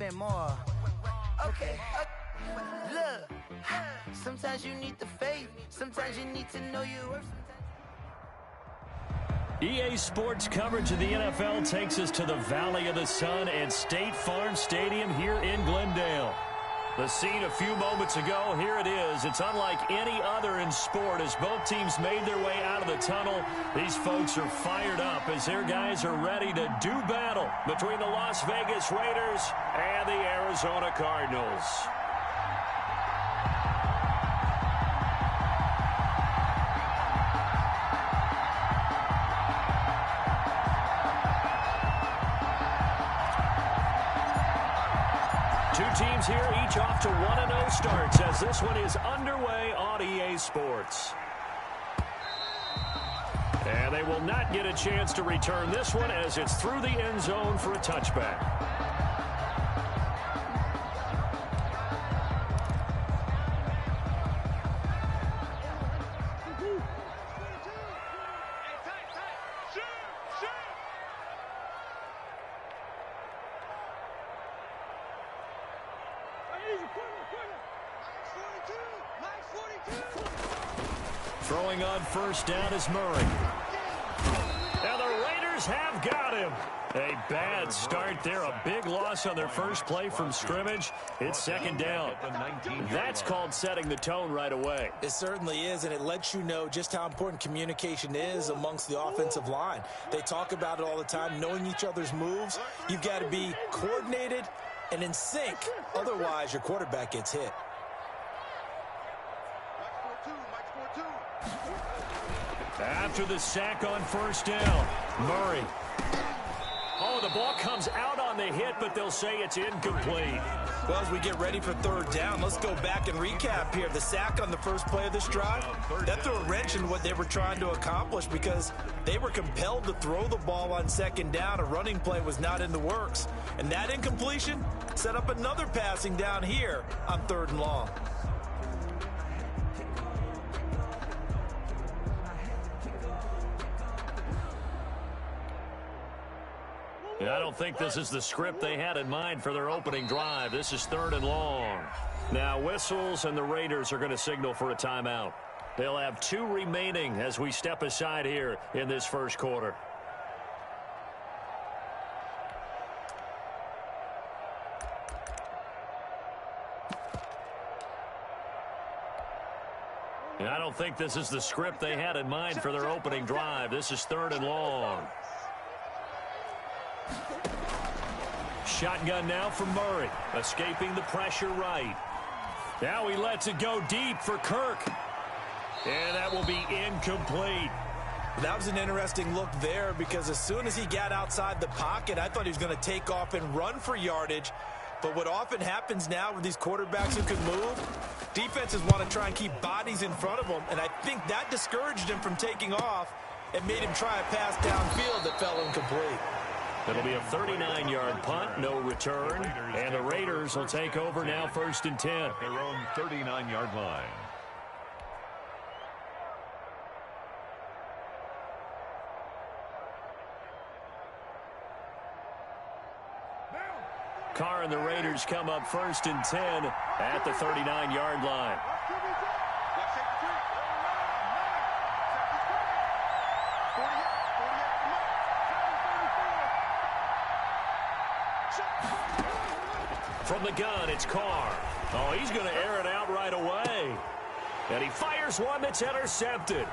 spend more. Okay. Look, sometimes you need the faith. Sometimes you need to know your worth. EA Sports coverage of the NFL takes us to the Valley of the Sun and State Farm Stadium here in Glendale. The scene a few moments ago, here it is. It's unlike any other in sport as both teams made their way out of the tunnel. These folks are fired up as their guys are ready to do battle between the Las Vegas Raiders and the Arizona Cardinals. Two teams here, each off to 1-0 starts as this one is underway on EA Sports. And they will not get a chance to return this one as it's through the end zone for a touchback. Throwing on first down is Murray. Now the Raiders have got him. A bad start there. A big loss on their first play from scrimmage. It's second down. That's called setting the tone right away. It certainly is, and it lets you know just how important communication is amongst the offensive line. They talk about it all the time, knowing each other's moves. You've got to be coordinated and in sync. Otherwise, your quarterback gets hit. After the sack on first down, Murray. Oh, the ball comes out on the hit, but they'll say it's incomplete. Well, as we get ready for third down, let's go back and recap here. The sack on the first play of this drive, that threw a wrench in what they were trying to accomplish because they were compelled to throw the ball on second down. A running play was not in the works. And that incompletion set up another passing down here on third and long. I don't think this is the script they had in mind for their opening drive. This is third and long. Now whistles and the Raiders are going to signal for a timeout. They'll have 2 remaining as we step aside here in this first quarter. I don't think this is the script they had in mind for their opening drive. This is third and long. Shotgun now from Murray, escaping the pressure right. Now he lets it go deep for Kirk. And that will be incomplete. That was an interesting look there because as soon as he got outside the pocket, I thought he was going to take off and run for yardage. But what often happens now with these quarterbacks who can move, defenses want to try and keep bodies in front of them, and I think that discouraged him from taking off and made him try a pass downfield that fell incomplete. It'll be a 39-yard punt, no return, and the Raiders will take over now first and 10. Their own 39-yard line. Carr and the Raiders come up first and 10 at the 39-yard line. From the gun, it's Carr. Oh, he's going to air it out right away. And he fires one that's intercepted.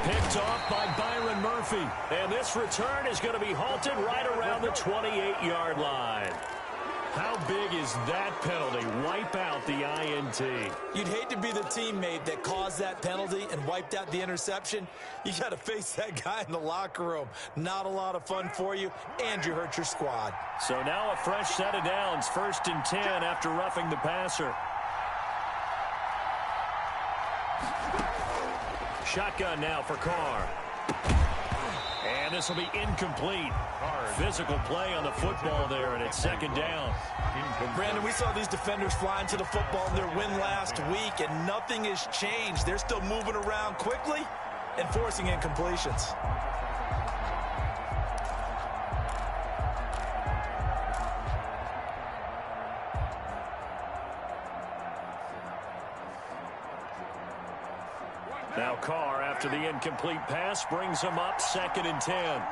Picked off by Byron Murphy. And this return is going to be halted right around the 28-yard line. How big is that penalty? Wipe out the INT. You'd hate to be the teammate that caused that penalty and wiped out the interception. You got to face that guy in the locker room. Not a lot of fun for you, and you hurt your squad. So now a fresh set of downs. First and 10 after roughing the passer. Shotgun now for Carr. And this will be incomplete. Physical play on the football there, and it's second down. Brandon, we saw these defenders flying to the football in their win last week, and nothing has changed. They're still moving around quickly and forcing incompletions. Now Carr, after the incomplete pass, brings him up 2nd and 10.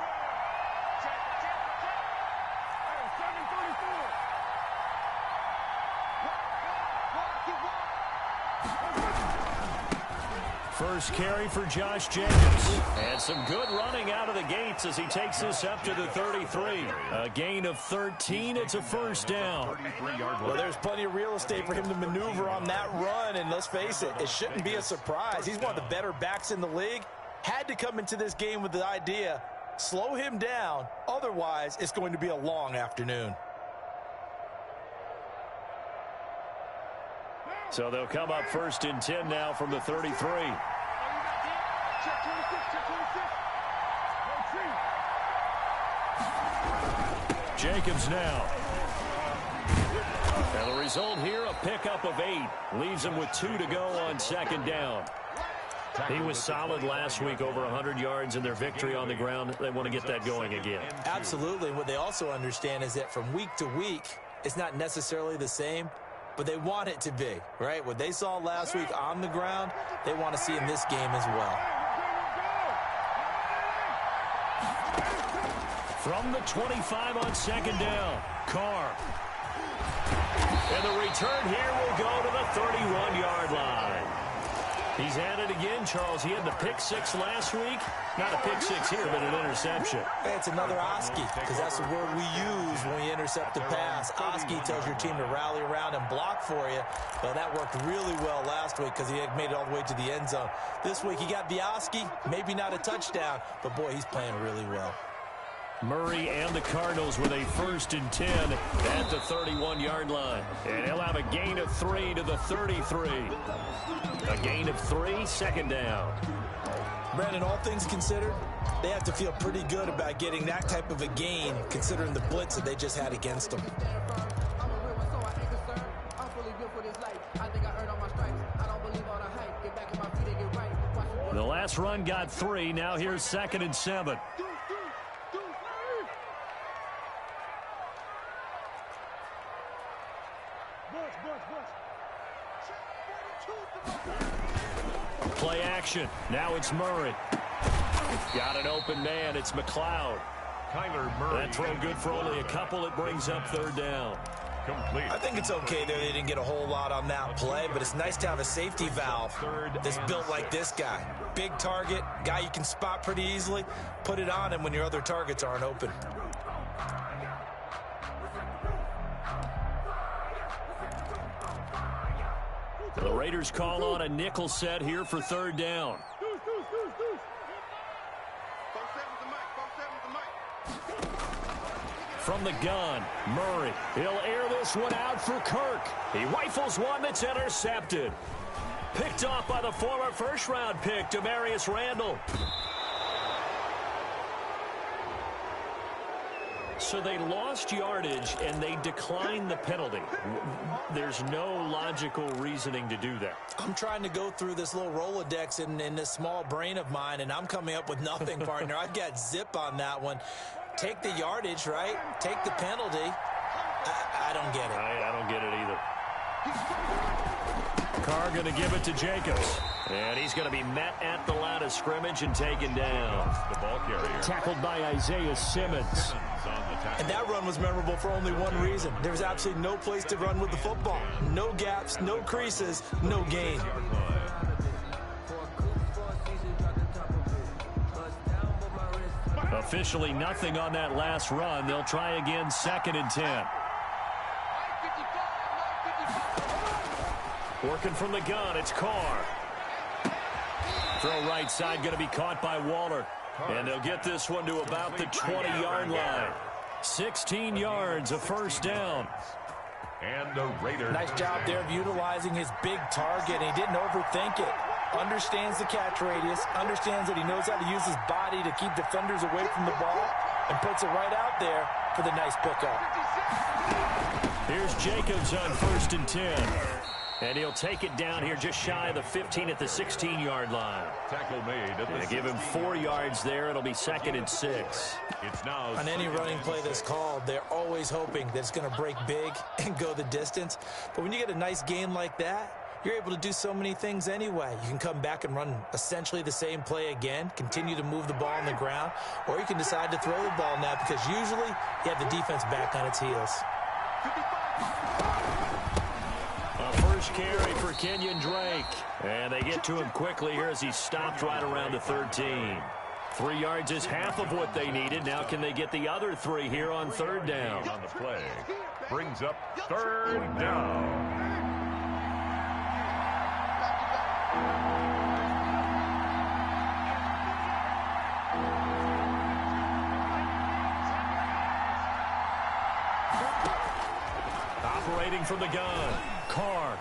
First carry for Josh Jacobs. And some good running out of the gates as he takes this up to the 33. A gain of 13. It's a first down. Well, there's plenty of real estate for him to maneuver on that run. And let's face it, it shouldn't be a surprise. He's one of the better backs in the league. Had to come into this game with the idea, slow him down. Otherwise, it's going to be a long afternoon. So they'll come up 1st and 10 now from the 33. Jacobs now. And the result here, a pickup of 8. Leaves him with 2 to go on 2nd down. He was solid last week, over 100 yards in their victory on the ground. They want to get that going again. Absolutely. What they also understand is that from week to week, it's not necessarily the same, but they want it to be, right? What they saw last week on the ground, they want to see in this game as well. From the 25 on 2nd down, Carr. And the return here will go to the 31-yard line. He's at it again, Charles. He had the pick 6 last week. Not a pick 6 here, but an interception. Hey, it's another Oski, because that's the word we use when we intercept the pass. Oski tells your team to rally around and block for you. Well, that worked really well last week because he had made it all the way to the end zone. This week, he got the Oski, maybe not a touchdown, but, boy, he's playing really well. Murray and the Cardinals with a 1st and 10 at the 31-yard line. And he'll have a gain of 3 to the 33. A gain of 3, 2nd down. Brandon, all things considered, they have to feel pretty good about getting that type of a gain considering the blitz that they just had against them. The last run got 3. Now here's 2nd and 7. Play action. Now it's Murray. Got an open man. It's McLeod. Kyler Murray. That throw good for only a couple. It brings up 3rd down. Complete. I think it's okay there. They didn't get a whole lot on that play, but it's nice to have a safety valve that's built like this guy. Big target, guy you can spot pretty easily. Put it on him when your other targets aren't open. The Raiders call on a nickel set here for 3rd down. From the gun, Murray. He'll air this one out for Kirk. He rifles one that's intercepted. Picked off by the former first-round pick, Demarius Randall. So they lost yardage, and they declined the penalty. There's no logical reasoning to do that. I'm trying to go through this little Rolodex in this small brain of mine, and I'm coming up with nothing, partner. I've got zip on that one. Take the yardage, right? Take the penalty. I don't get it. I don't get it either. Carr going to give it to Jacobs. And he's going to be met at the line of scrimmage and taken down. The ball carrier. Tackled by Isaiah Simmons. And that run was memorable for only one reason. There was absolutely no place to run with the football. No gaps, no creases, no gain. Officially nothing on that last run. They'll try again 2nd and 10. Working from the gun, it's Carr. Throw right side, going to be caught by Waller. And they'll get this one to about the 20-yard line. 16 yards, a first down. And the Raiders. Nice job there of utilizing his big target. He didn't overthink it. Understands the catch radius. Understands that he knows how to use his body to keep defenders away from the ball. And puts it right out there for the nice pickup. Here's Jacobs on 1st and 10. And he'll take it down here just shy of the 15 at the 16-yard line. Tackle made at the give him 4 yards there. It'll be 2nd and 6. It's now on any running play that's called, they're always hoping that it's going to break big and go the distance. But when you get a nice gain like that, you're able to do so many things anyway. You can come back and run essentially the same play again, continue to move the ball on the ground, or you can decide to throw the ball now because usually you have the defense back on its heels. A first carry for Kenyon Drake. And they get to him quickly here as he stopped right around the 13. 3 yards is half of what they needed. Now can they get the other 3 here on third down? On the play. Brings up third down. Operating from the gun. Carr.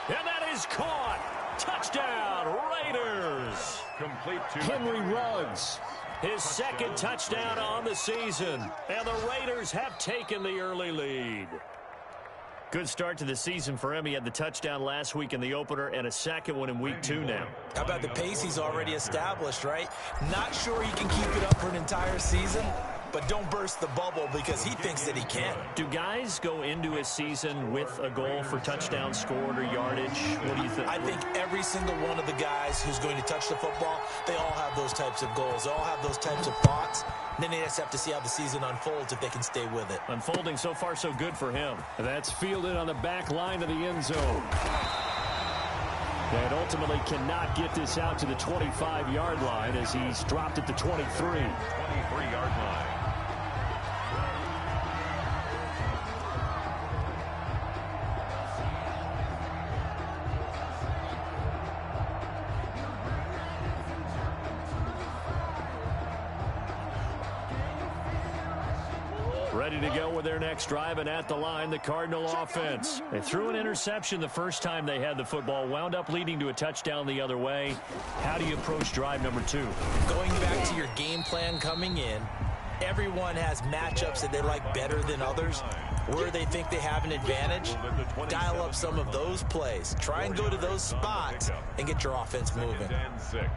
And that is caught. Touchdown, Raiders. Complete to Henry Ruggs. His second touchdown on the season. And the Raiders have taken the early lead. Good start to the season for him. He had the touchdown last week in the opener and a second one in week 2 now. How about the pace he's already established, right? Not sure he can keep it up for an entire season, but don't burst the bubble because he thinks that he can. Do guys go into a season with a goal for touchdowns scored or yardage? What do you think? I think every single one of the guys who's going to touch the football, they all have those types of goals. They all have those types of thoughts. And then they just have to see how the season unfolds if they can stay with it. Unfolding so far so good for him. That's fielded on the back line of the end zone. And ultimately cannot get this out to the 25-yard line as he's dropped at the 23. 23-yard line. Ready to go with their next drive, and at the line, the Cardinal offense. They threw an interception the first time they had the football, wound up leading to a touchdown the other way. How do you approach drive number 2? Going back to your game plan coming in, everyone has matchups that they like better than others. Where they think they have an advantage, dial up some of those plays. Try and go to those spots and get your offense moving. 6.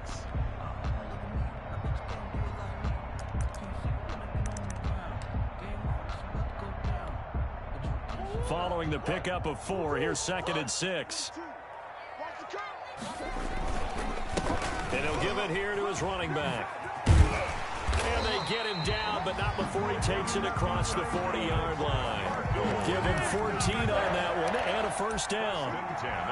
Following the pickup of 4, here's 2nd and 6. And he'll give it here to his running back. And they get him down, but not before he takes it across the 40-yard line. Give him 14 on that one and a first down.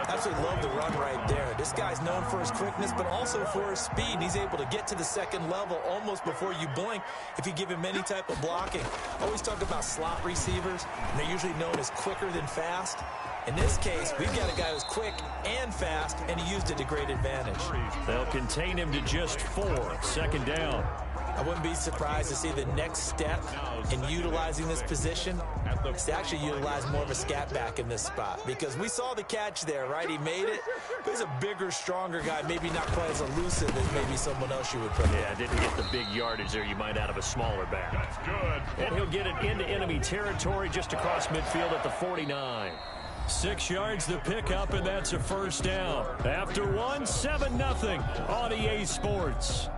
Absolutely love the run right there. This guy's known for his quickness, but also for his speed. He's able to get to the second level almost before you blink if you give him any type of blocking. Always talk about slot receivers, and they're usually known as quicker than fast. In this case, we've got a guy who's quick and fast, and he used it to great advantage. They'll contain him to just 4. 2nd down. I wouldn't be surprised to see the next step in utilizing this position is to actually utilize more of a scat back in this spot, because we saw the catch there, right? He made it, but he's a bigger, stronger guy, maybe not quite as elusive as maybe someone else you would put. Yeah, didn't get the big yardage there you might out of a smaller back. That's good. And he'll get it into enemy territory just across midfield at the 49. 6 yards the pickup, and that's a first down. After 1, 7-0 on EA Sports.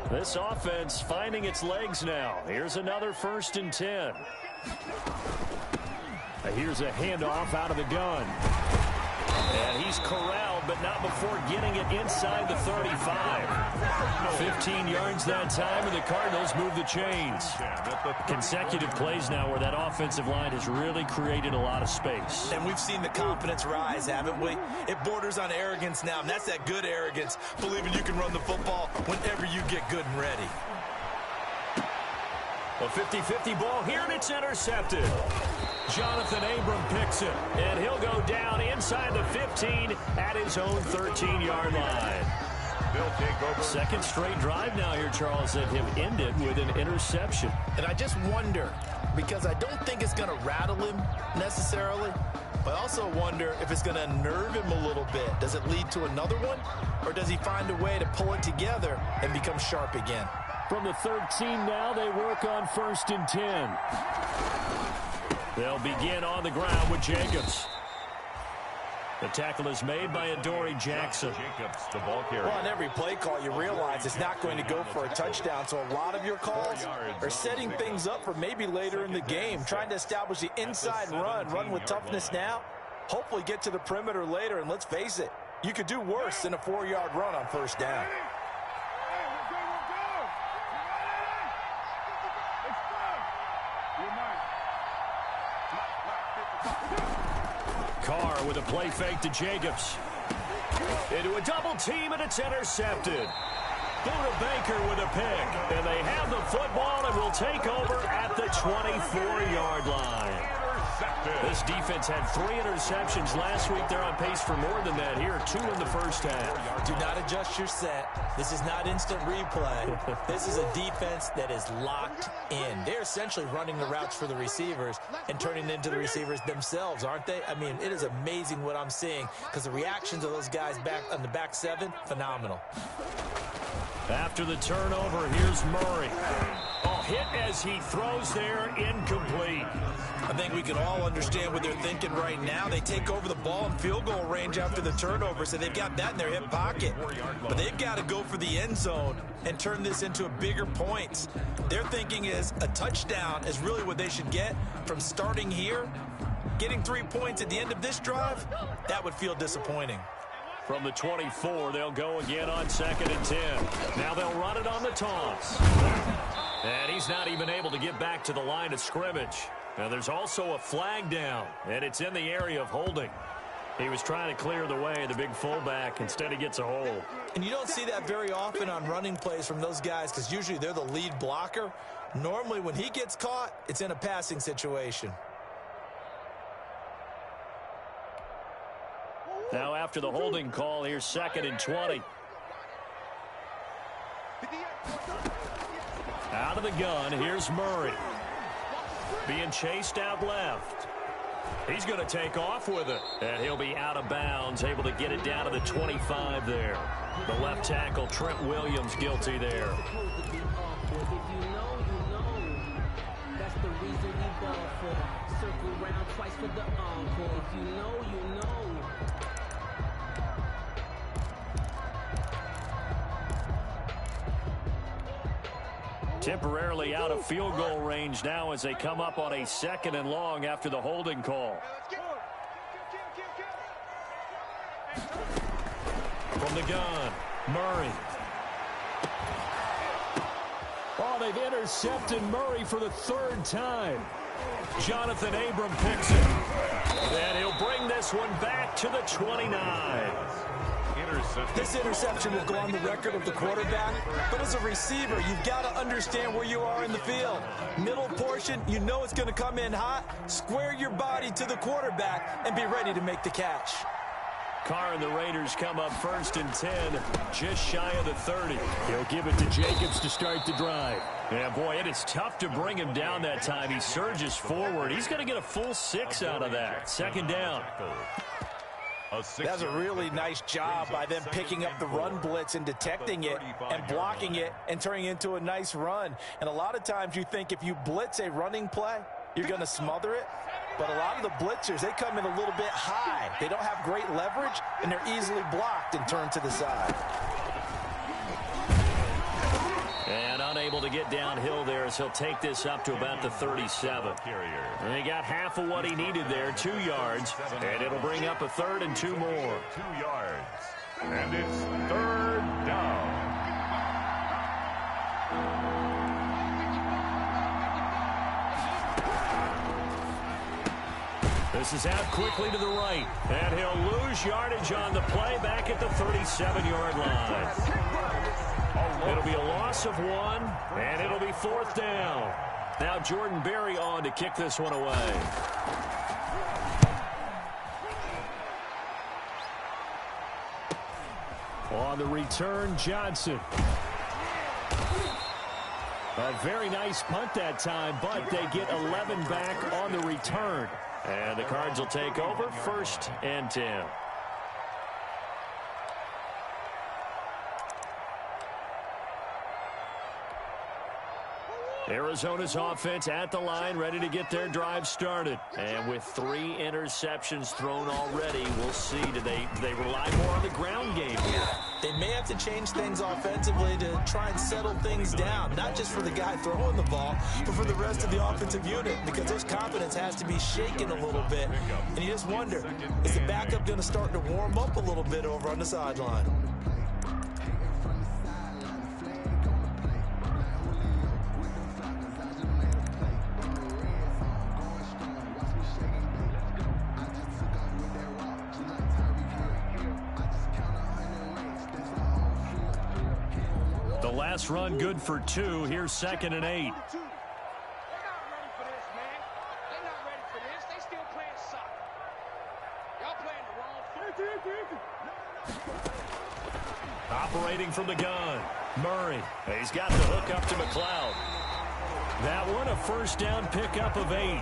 This offense finding its legs now. Here's another 1st and 10. Here's a handoff out of the gun. And he's corralled, but not before getting it inside the 35. 15 yards that time, and the Cardinals move the chains. Consecutive plays now where that offensive line has really created a lot of space. And we've seen the confidence rise, haven't we? It borders on arrogance now, and that's that good arrogance, believing you can run the football whenever you get good and ready. A 50-50 ball here, and it's intercepted. Jonathan Abram picks it, and he'll go down inside the 15 at his own 13-yard line. They'll take over. Second straight drive now here, Charles, that have ended with an interception. And I just wonder, because I don't think it's going to rattle him necessarily, but I also wonder if it's going to unnerve him a little bit. Does it lead to another one, or does he find a way to pull it together and become sharp again? From the 13 now, they work on 1st and 10. They'll begin on the ground with Jacobs. The tackle is made by Adoree Jackson. Jacobs, the ball carrier. Well, on every play call, you realize it's not going to go for a touchdown, so a lot of your calls are setting things up for maybe later in the game, trying to establish the inside run with toughness now, hopefully get to the perimeter later, and let's face it, you could do worse than a 4-yard run on first down. Carr with a play fake to Jacobs. Into a double team, and it's intercepted. Buda Baker with a pick. And they have the football and will take over at the 24-yard line. This defense had 3 interceptions last week. They're on pace for more than that here. 2 in the first half. Do not adjust your set. This is not instant replay. This is a defense that is locked in. They're essentially running the routes for the receivers and turning it into the receivers themselves, aren't they? I mean, it is amazing what I'm seeing because the reactions of those guys back on the back 7, phenomenal. After the turnover, here's Murray. Oh, hit as he throws there, incomplete. I think we can all understand what they're thinking right now. They take over the ball in field goal range after the turnover, so they've got that in their hip pocket. But they've got to go for the end zone and turn this into a bigger points. Their thinking is a touchdown is really what they should get from starting here. Getting 3 points at the end of this drive, that would feel disappointing. From the 24, they'll go again on 2nd and 10. Now they'll run it on the toss. And he's not even able to get back to the line of scrimmage. Now there's also a flag down, and it's in the area of holding. He was trying to clear the way, the big fullback. Instead, he gets a hold. And you don't see that very often on running plays from those guys because usually they're the lead blocker. Normally, when he gets caught, it's in a passing situation. Now after the holding call, here's 2nd and 20. Out of the gun, here's Murray. Being chased out left. He's going to take off with it. And he'll be out of bounds, able to get it down to the 25 there. The left tackle, Trent Williams, guilty there. Temporarily out of field goal range now as they come up on a 2nd and long after the holding call. From the gun, Murray. Oh, they've intercepted Murray for the 3rd time. Jonathan Abram picks it. And he'll bring this one back to the 29. This interception will go on the record of the quarterback, but as a receiver, you've got to understand where you are in the field. Middle portion, you know it's going to come in hot. Square your body to the quarterback and be ready to make the catch. Carr and the Raiders come up 1st and 10, just shy of the 30. He'll give it to Jacobs to start the drive. Yeah, boy, it is tough to bring him down that time. He surges forward. He's going to get a full 6 out of that. 2nd down. That's a really nice job by them picking up the run blitz and detecting it and blocking it and turning it into a nice run. And a lot of times you think if you blitz a running play, you're going to smother it. But a lot of the blitzers, they come in a little bit high. They don't have great leverage, and they're easily blocked and turned to the side. And unable to get downhill there as he'll take this up to about the 37. And he got half of what he needed there, 2 yards. And it'll bring up a 3rd and 2 more. 2 yards. And it's 3rd down. This is out quickly to the right. And he'll lose yardage on the play back at the 37-yard line. It'll be a loss of 1, and it'll be 4th down. Now Jordan Berry on to kick this one away. On the return, Johnson. A very nice punt that time, but they get 11 back on the return. And the Cards will take over 1st and 10. Arizona's offense at the line, ready to get their drive started. And with 3 interceptions thrown already, we'll see. Do they rely more on the ground game? Yeah, they may have to change things offensively to try and settle things down, not just for the guy throwing the ball, but for the rest of the offensive unit, because his confidence has to be shaken a little bit. And you just wonder, is the backup going to start to warm up a little bit over on the sideline? The last run good for 2. Here's 2nd and 8. They're not ready for this, man. They're not ready for this. They still playing soccer. Y'all playing the wrong football. Operating from the gun. Murray. He's got the hook up to McLeod. That one, a first down pickup of 8.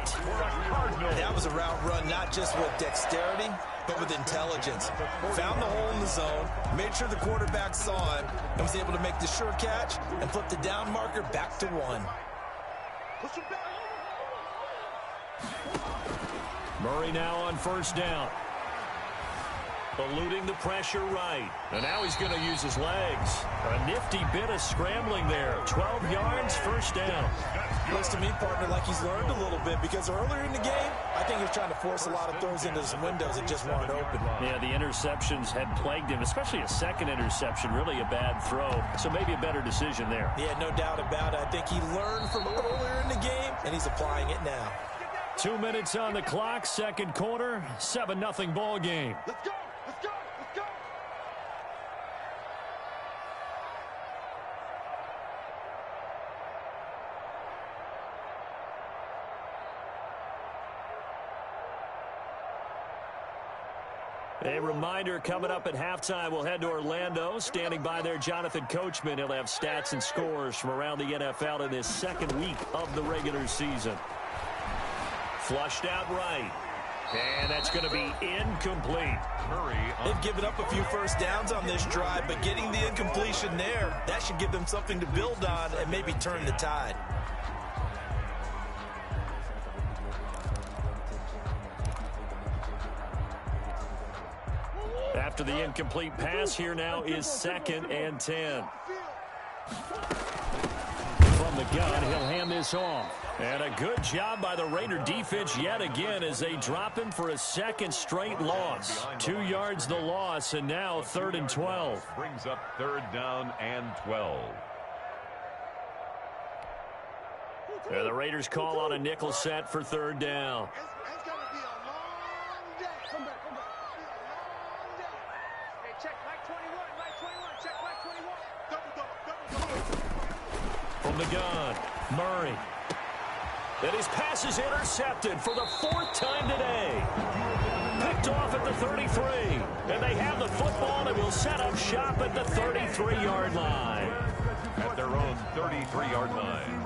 That was a route run not just with dexterity, but with intelligence. Found the hole in the zone, made sure the quarterback saw him, and was able to make the sure catch and flip the down marker back to 1. Murray now on first down. Eluding the pressure right. And now he's going to use his legs. A nifty bit of scrambling there. 12 yards, first down. Looks to me, partner, like he's learned a little bit, because earlier in the game, I think he was trying to force a lot of throws into some windows that just weren't open. Yeah, the interceptions had plagued him, especially a second interception, really a bad throw. So maybe a better decision there. Yeah, no doubt about it. I think he learned from earlier in the game, and he's applying it now. 2 minutes on the clock, second quarter, 7-0 ball game. Let's go. Let's go. Let's go. A reminder, coming up at halftime, we'll head to Orlando. Standing by there, Jonathan Coachman. He'll have stats and scores from around the NFL in this second week of the regular season. Flushed out right. And that's going to be incomplete. They've given up a few first downs on this drive, but getting the incompletion there, that should give them something to build on and maybe turn the tide. After the incomplete pass, here now is 2nd and 10. From the gun, he'll hand this off. And a good job by the Raider defense yet again as they drop him for a second straight loss. 2 yards the loss, and now 3rd and 12. Brings up 3rd down and 12. And the Raiders call on a nickel set for 3rd down. It's going to be a long day. Come back. Hey, check right 21. Check right 21. Double. From the gun, Murray. And his pass is intercepted for the 4th time today. Picked off at the 33. And they have the football and will set up shop at the 33-yard line. At their own 33-yard line.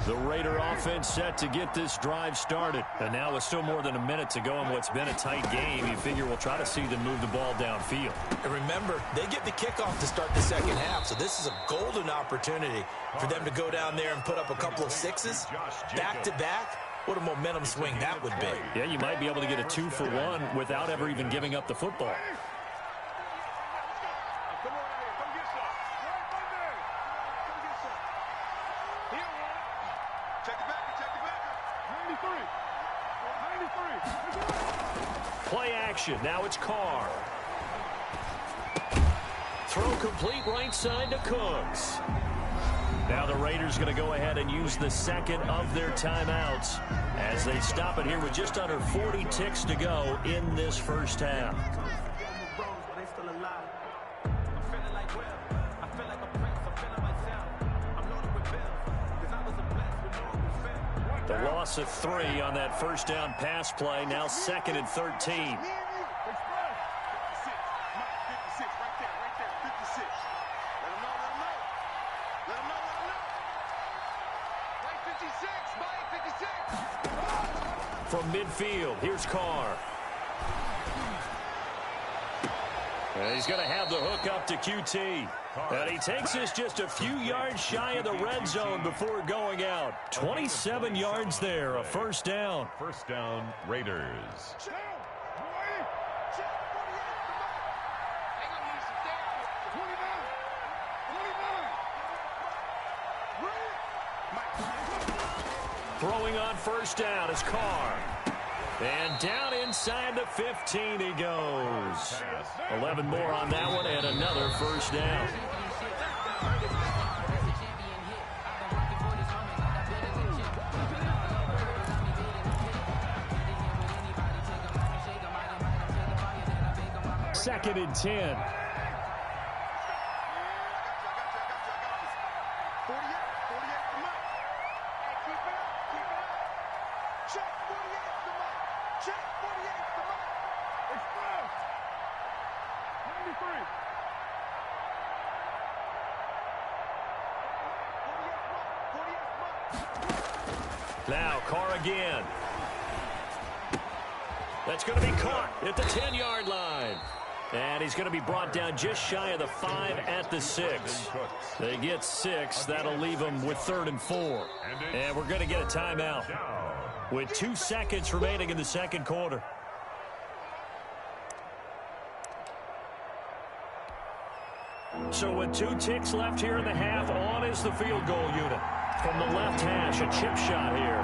The Raider offense set to get this drive started. And now with still more than a minute to go in what's been a tight game, you figure we'll try to see them move the ball downfield. And remember, they get the kickoff to start the second half, so this is a golden opportunity for them to go down there and put up a couple of sixes back-to-back. What a momentum swing that would be. Yeah, you might be able to get a 2-for-1 without ever even giving up the football. Play action. Now it's Carr. Throw complete right side to Cooks. Now the Raiders going to go ahead and use the second of their timeouts as they stop it here with just under 40 ticks to go in this first half. The loss of 3 on that first down pass play. Now 2nd and 13. From midfield, here's Carr. And he's going to have the hook up to QT. And he takes us just a few yards shy of the red zone before going out. 27 yards there, a first down. First down, Raiders. Throwing on first down is Carr. And down inside the 15 he goes. 11 more on that one and another first down. Second and 10. Now Carr again. That's going to be caught at the 10-yard line. And he's going to be brought down just shy of the 5 at the 6. They get 6. That'll leave them with 3rd and 4. And we're going to get a timeout with 2 seconds remaining in the second quarter. So with 2 ticks left here in the half, on is the field goal unit. From the left hash, a chip shot here.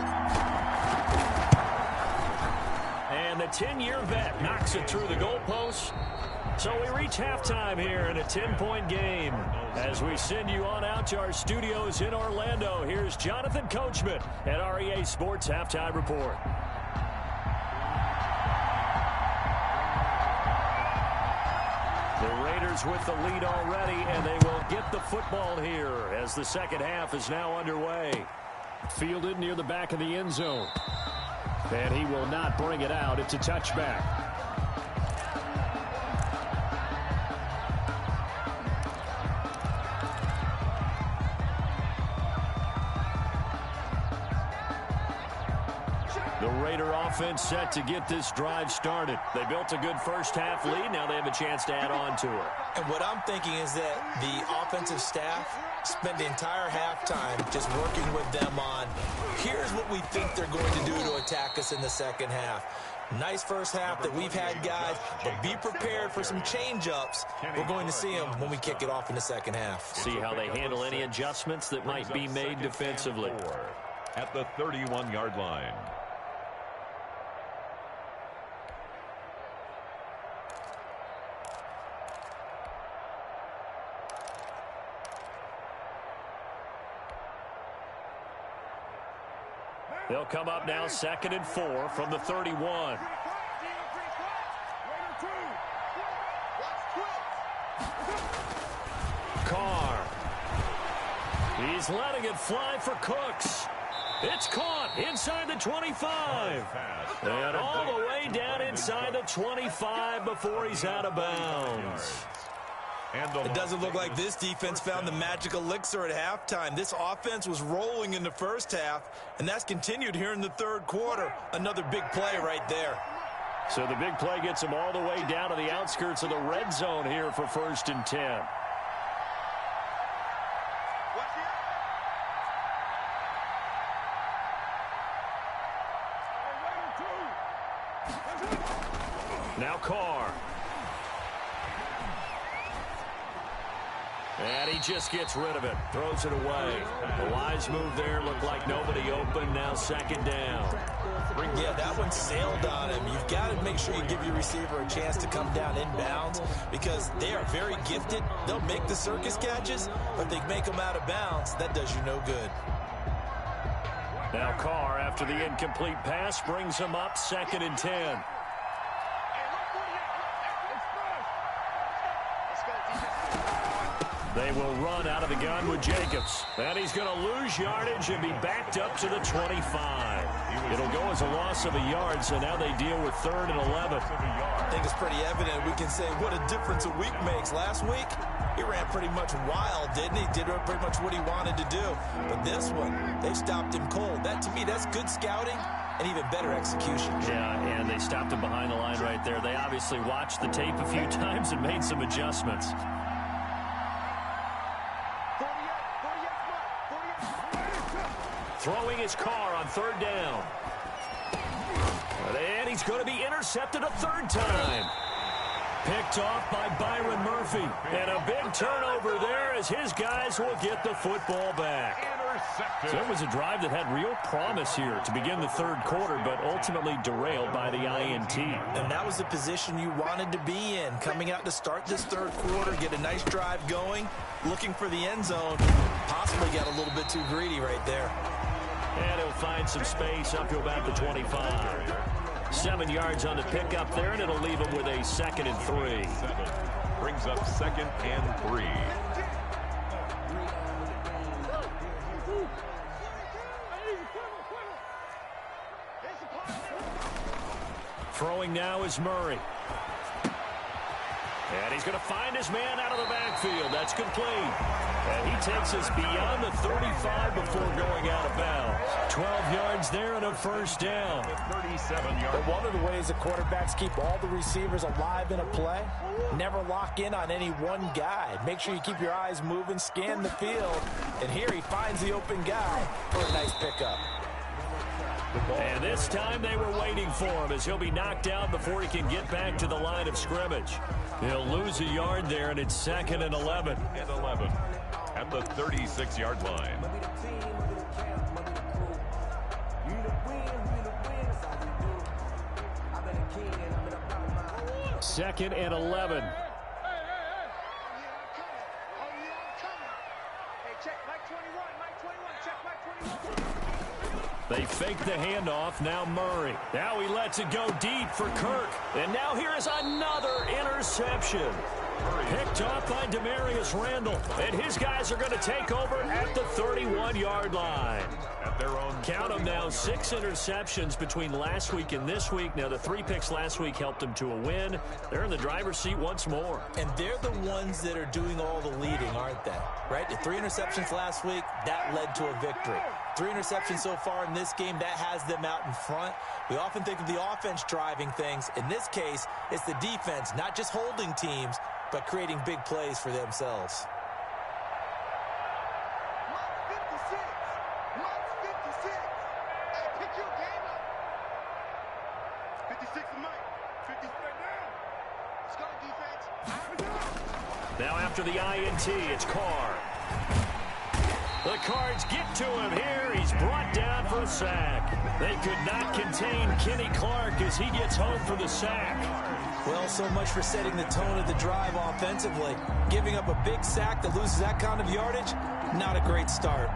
And the 10-year vet knocks it through the goalpost. So we reach halftime here in a 10-point game. As we send you on out to our studios in Orlando, here's Jonathan Coachman at REA Sports Halftime Report. The Raiders with the lead already, and they will get the football here as the second half is now underway. Fielded near the back of the end zone. And he will not bring it out. It's a touchback. The Raider offense set to get this drive started. They built a good first-half lead. Now they have a chance to add on to it. And what I'm thinking is that the offensive staff spent the entire halftime just working with them on, here's what we think they're going to do to attack us in the second half. Nice first half that we've had, guys, but be prepared for some change-ups. We're going to see them when we kick it off in the second half. See how they handle any adjustments that might be made defensively. At the 31-yard line. They'll come up now 2nd and 4 from the 31. Carr. He's letting it fly for Cooks. It's caught inside the 25. And all the way down inside the 25 before he's out of bounds. It doesn't look like this defense found the magic elixir at halftime. This offense was rolling in the first half, and that's continued here in the third quarter. Another big play right there. So the big play gets them all the way down to the outskirts of the red zone here for 1st and 10. Now Carr. And he just gets rid of it. Throws it away. A wise move there. Looked like nobody open. Now 2nd down. Yeah, that one sailed on him. You've got to make sure you give your receiver a chance to come down inbounds because they are very gifted. They'll make the circus catches, but they make them out of bounds. That does you no good. Now Carr, after the incomplete pass, brings him up 2nd and 10. They will run out of the gun with Jacobs. And he's going to lose yardage and be backed up to the 25. It'll go as a loss of a yard, so now they deal with 3rd and 11. I think it's pretty evident. We can say what a difference a week makes. Last week, he ran pretty much wild, didn't he? Did pretty much what he wanted to do. But this one, they stopped him cold. That, to me, that's good scouting and even better execution. Yeah, and they stopped him behind the line right there. They obviously watched the tape a few times and made some adjustments. Throwing his car on 3rd down. And he's going to be intercepted a 3rd time. Picked off by Byron Murphy. And a big turnover there as his guys will get the football back. So it was a drive that had real promise here to begin the 3rd quarter, but ultimately derailed by the INT. And that was the position you wanted to be in. Coming out to start this 3rd quarter, get a nice drive going, looking for the end zone. Possibly got a little bit too greedy right there. And he'll find some space up to about the 25. 7 yards on the pickup there, and it'll leave him with a 2nd and 3. Brings up 2nd and 3. Throwing now is Murray. And he's going to find his man out of the backfield. That's complete. And he takes us beyond the 35 before going out of bounds. 12 yards there and a 1st down. 37 yards. But one of the ways the quarterbacks keep all the receivers alive in a play, never lock in on any one guy. Make sure you keep your eyes moving, scan the field. And here he finds the open guy for a nice pickup. And this time they were waiting for him as he'll be knocked down before he can get back to the line of scrimmage. He'll lose a yard there, and it's 2nd and 11. And 11 at the 36-yard line. 2nd and 11. They fake the handoff. Now Murray. Now he lets it go deep for Kirk. And now here is another interception. Picked off by Demarius Randall. And his guys are going to take over at the 31-yard line. At their own. Count them now, 6 interceptions between last week and this week. Now the 3 picks last week helped them to a win. They're in the driver's seat once more. And they're the ones that are doing all the leading, aren't they? Right? The 3 interceptions last week, that led to a victory. 3 interceptions so far in this game, that has them out in front. We often think of the offense driving things. In this case, it's the defense, not just holding teams, but creating big plays for themselves. Now after the INT, it's Carr. The Cards get to him here. He's brought down for a sack. They could not contain Kenny Clark as he gets home for the sack. Well, so much for setting the tone of the drive offensively. Giving up a big sack that loses that kind of yardage, not a great start.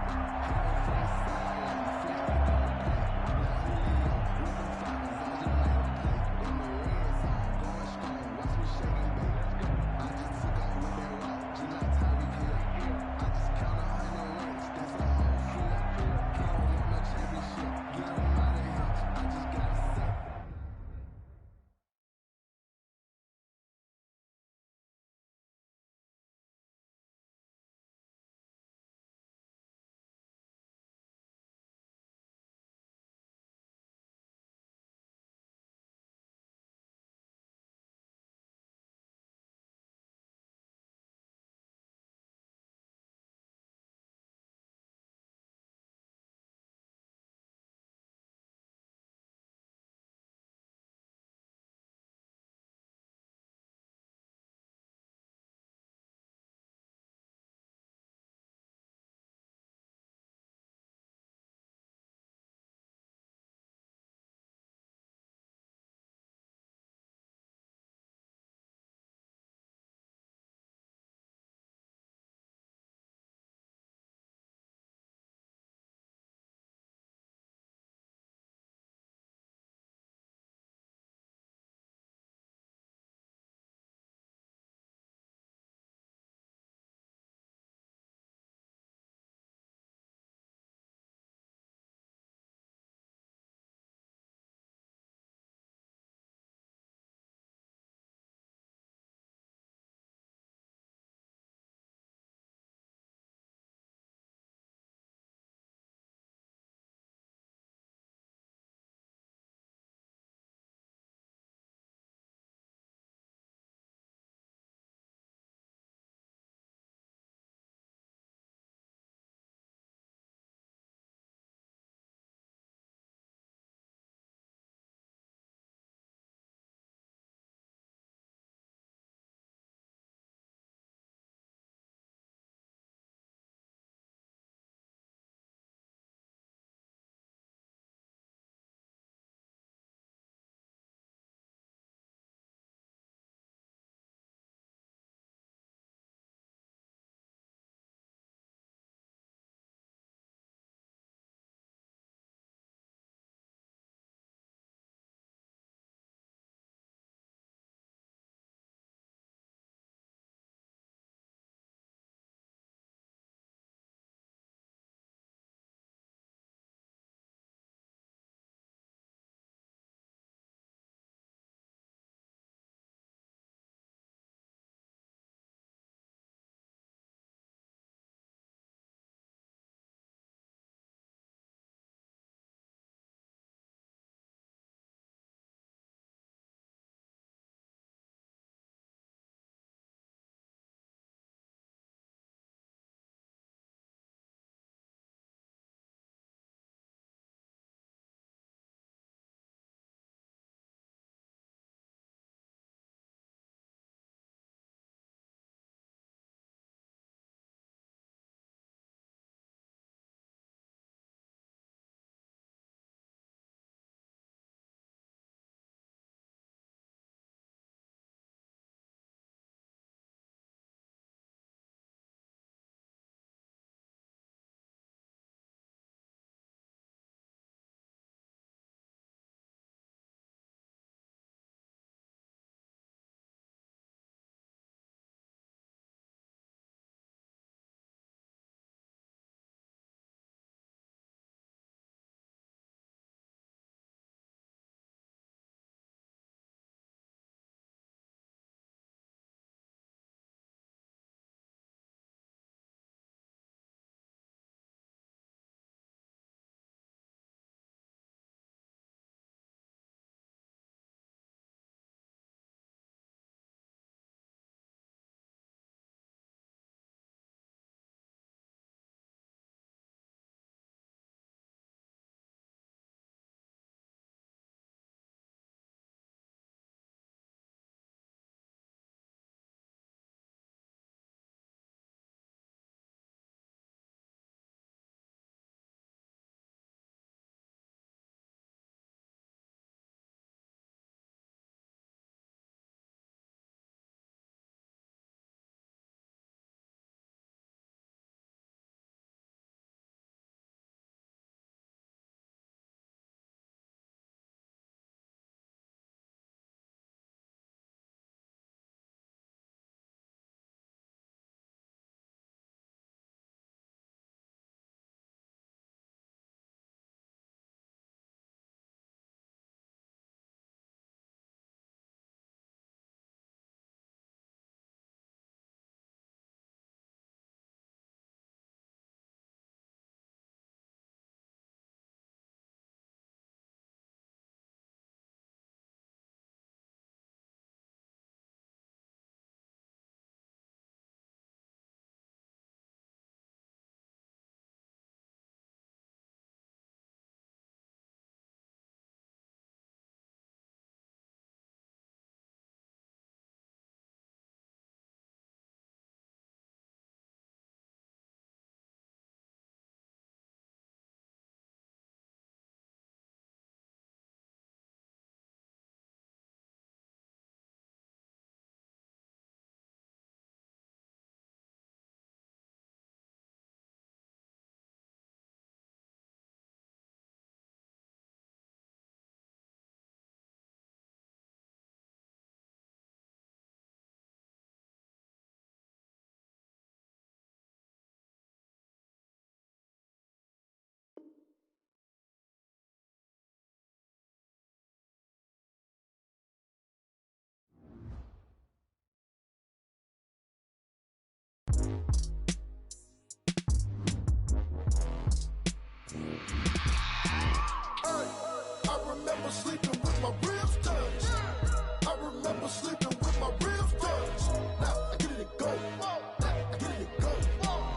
remember sleeping with my ribs touched. Now I get it and go. Now I get it and go.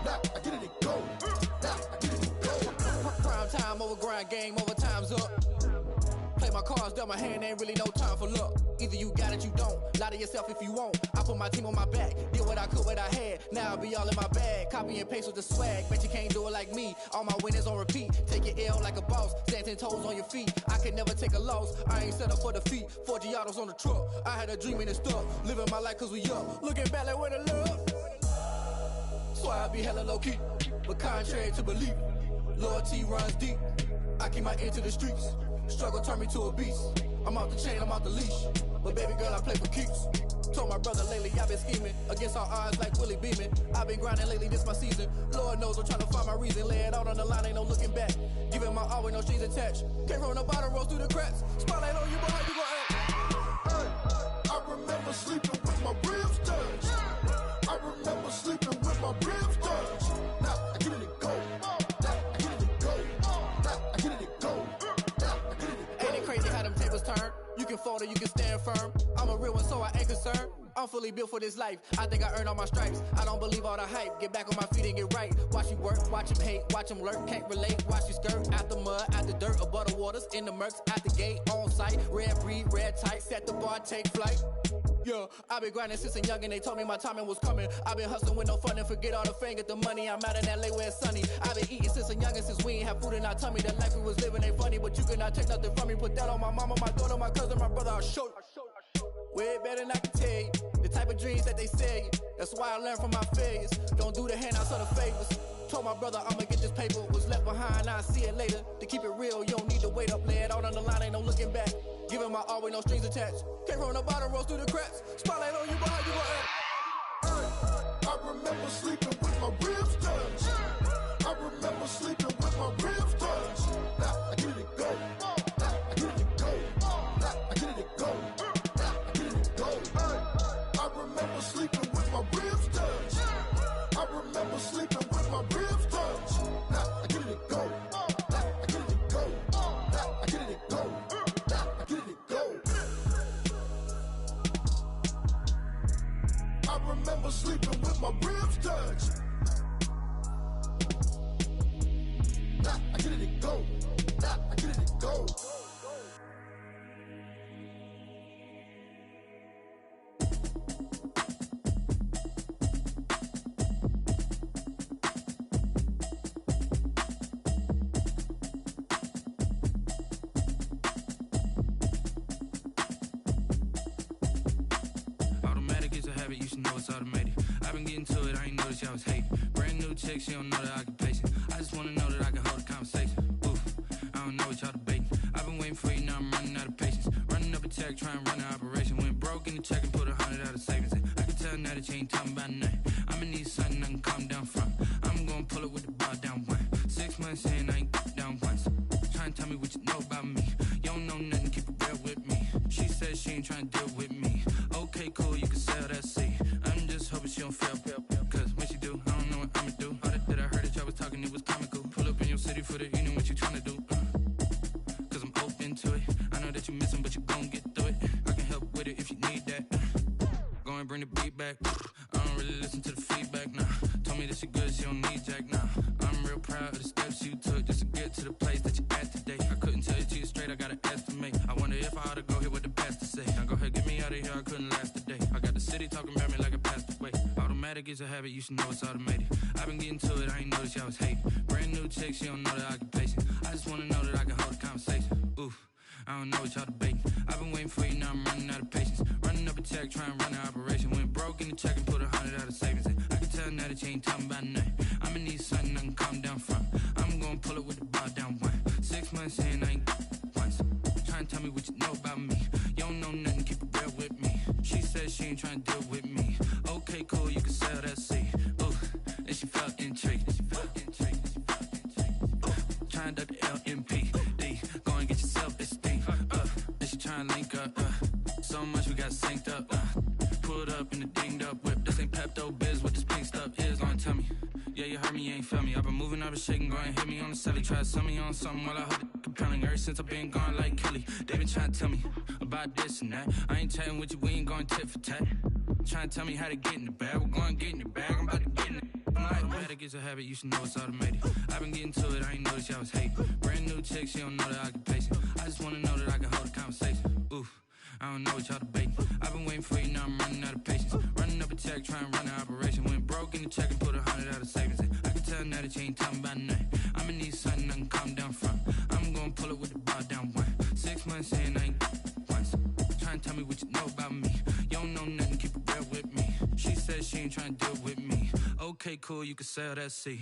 Now I get it and go. Now I get it and go. Prime time over grind game, over time's up. Play my cards, dealt my hand, ain't really no time for luck. Either you got it, you don't. Lie to yourself if you won't. I put my team on my back, did what I could, what I had. Now I'll be all in my bag. Copy and paste with the swag. Bet you can't do it like me. All my winners on repeat. Take your L like a boss. Stand 10 toes on your feet. I can never take a loss. I ain't set up for defeat. 4 Giottos on the truck. I had a dream and it stuck. Living my life cause we up. Looking back like where the love. So I be hella low key. But contrary to belief, loyalty runs deep. I keep my ear to the streets. Struggle turned me to a beast. I'm off the chain, I'm off the leash. But baby girl, I play for keeps. Told my brother lately, I've been scheming. Against all odds like Willie Beeman. I've been grinding lately, this my season. Lord knows I'm trying to find my reason. Lay it out on the line, ain't no looking back. Giving my all with no strings attached. Came from the bottom, rose through the cracks. Spotlight on you, boy, how you gon' act? Hey, I remember sleeping with my ribs touched. I remember sleeping with my ribs touched. Now I get it and go. Now I get it and go. Now I get it and go. Now I get it and go. Ain't it crazy how them tables turn? You can fold or you can stand firm. I'm a real one, so I ain't concerned. I'm fully built for this life. I think I earned all my stripes. I don't believe all the hype. Get back on my feet and get right. Watch you work, watch him hate, watch him lurk. Can't relate, watch you skirt. Out the mud, out the dirt, above the waters, in the murks, out the gate, on site. Red breed, red tight, set the bar, take flight. Yeah, I've been grinding since a young and they told me my timing was coming. I've been hustling with no fun and forget all the fame, get the money. I'm out in LA where it's sunny. I've been eating since a young and since we ain't have food in our tummy. The life we was living ain't funny, but you cannot take nothing from me. Put that on my mama, my daughter, my cousin, my brother, I'll show you. Way better than I can tell you. The type of dreams that they sell you. That's why I learned from my failures. Don't do the handouts or the favors. Told my brother I'ma get this paper. Was left behind, I'll see it later. To keep it real, you don't need to wait up. Lay it out on the line, ain't no looking back. Giving my all with no strings attached. Came from the bottom, rose through the cracks. Spotlight on you, boy, how you gon' act? Hey, I remember sleeping with my ribs touched. I remember sleeping with my ribs touched. Now I get it and go. Now I get it and go. Now I get it and go. Now I get it and go. Hey, I remember sleeping with my ribs touched. I remember sleeping with my ribs touched. Now I get it and go. Now I get it and go. Now I get it and go. Now I get it and go. I remember sleeping with my ribs touched. Now I get it and go. Now I get it and go. Automatic is a habit, you should know it's automated. I've been getting to it, I ain't noticed y'all was hating. Brand new chick, she don't know the occupation. I just wanna know that I can hold a conversation. Oof, I don't know what y'all debating. I've been waiting for you, now I'm running out of patience. Running up a check, trying to run an operation. Went broke in the check and put 100 out of savings in. I can tell now that you ain't talking about nothing. I'ma need something I can calm down from. I'm gonna pull it with the bar down one. 6 months in, I ain't down once. Trying to tell me what you know about me. You don't know nothing, keep it real with me. She said she ain't trying to deal with me. Okay, cool, you can sell that seed. I'm just hoping she don't fail. Cause when she do, I don't know what I'ma do. All that I heard that y'all was talking, it was comical. Pull up in your city for the evening, what you tryna do? Cause I'm open to it. I know that you missing, but you gon' get through it. I can help with it if you need that. Go and bring the beat back. I don't really listen to the feedback, nah. Told me that she good, she don't need jack, nah. I'm real proud of the steps you took just to get to the place that you at today. I couldn't tell you to you straight, I gotta estimate. I wonder if I ought to go here with the pastor say. Now go ahead, get me out of here, I couldn't last a day. I got the city talking about me like a passed away. Automatic is a habit, you should know it's automated. I've been getting to it, I ain't noticed y'all was hating. Brand new chick, she don't know the occupation. I just wanna know that I can hold a conversation. Oof, I don't know what y'all debating. I've been waiting for you, now I'm running out of patience. Running up a check, trying to run an operation. Went broke in the check and put 100 out of savings in. I can tell now that you ain't talking about nothing. I'ma need something I can calm down from. I'm gonna pull it with the bar down one. 6 months in, I ain't once. Trying to tell me what you know about me. You don't know nothing, keep it real with me. She said she ain't trying to deal with me. Okay, cool, you can sell that seed. Ooh, and she felt intrigued. Trying to duck the LMPD. Go and get your self-esteem. And she trying to link up. So much we got synced up. pulled up in the dinged up whip. This ain't Pepto-Biz, what this pink stuff is. Long tell me. Yeah, you heard me, you ain't felt me. I've been moving, I've been shaking, go and hit me on the celly. Try to sell me on something while I heard it compelling. Ever since I've been gone like Kelly, they been trying to tell me about this and that. I ain't chatting with you, we ain't going tit for tat. Trying to tell me how to get in the bag, we're going to get in the bag, I'm about to get in it. I'm like, better get a habit, you should know it's automated. I've been getting to it, I ain't noticed y'all was hating. Brand new chick, she don't know the occupation. I just wanna know that I can hold a conversation. Oof, I don't know what y'all debating. I've been waiting for you, now I'm running out of patience. Running up a check, trying to run an operation. Went broke in the check and put 100 out of savings in. I can tell now that you ain't talking about nothing. I'ma need something I can calm down from. I'm gonna pull it with the bar down one. 6 months in, I ain't once. Trying to tell me what you know about me. You don't know nothing, keep it real with me. She said she ain't trying to deal with me. Okay, cool, you can sell that seat.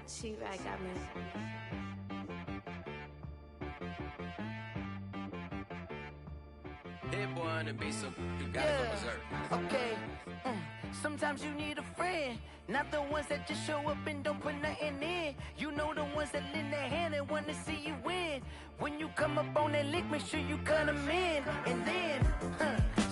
She right, got me. Hit boy on the beat, so you gotta go berserk. Okay. Sometimes you need a friend, not the ones that just show up and don't put nothing in. You know the ones that lend their hand and want to see you win. When you come up on that lick, make sure you cut them in. And then,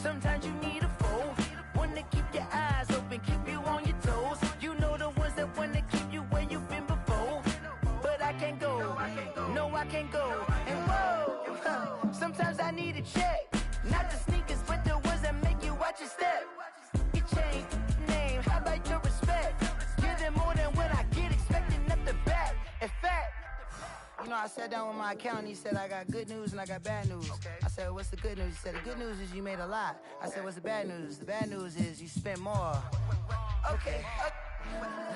sometimes you need a foe, one to keep your eyes open, keep you on your toes. You know the ones that want to keep you where you've been before. But I can't go, no I can't go. And whoa, sometimes I need a check, not the sneakers, but the ones that make you watch your step. You change name, how about your respect? Give them more than what I get, expecting nothing back. In fact, you know, I sat down with my accountant, he said I got good news and I got bad news. I said, what's the good news? He said, the good news is you made a lot. I said, what's the bad news? The bad news is you spent more. Okay,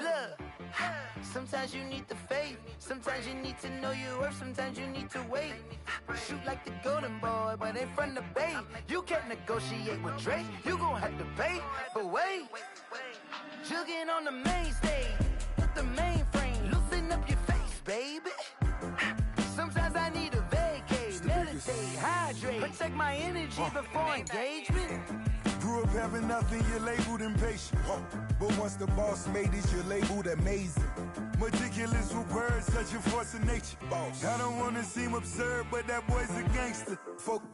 look, sometimes you need the faith, sometimes you need to know your worth, sometimes you need to wait. Shoot like the golden boy, but in front of the bay. You can't negotiate with Drake, you gon' have to pay. But wait, jugging on the main stage, with the mainframe, loosen up your face, baby. Sometimes I need a vacate, meditate, hydrate, protect my energy before engagement. Grew up having nothing, you're labeled impatient. But once the boss made it, you're labeled amazing. Meticulous with words, such a force of nature. I don't wanna seem absurd, but that boy's a gangster.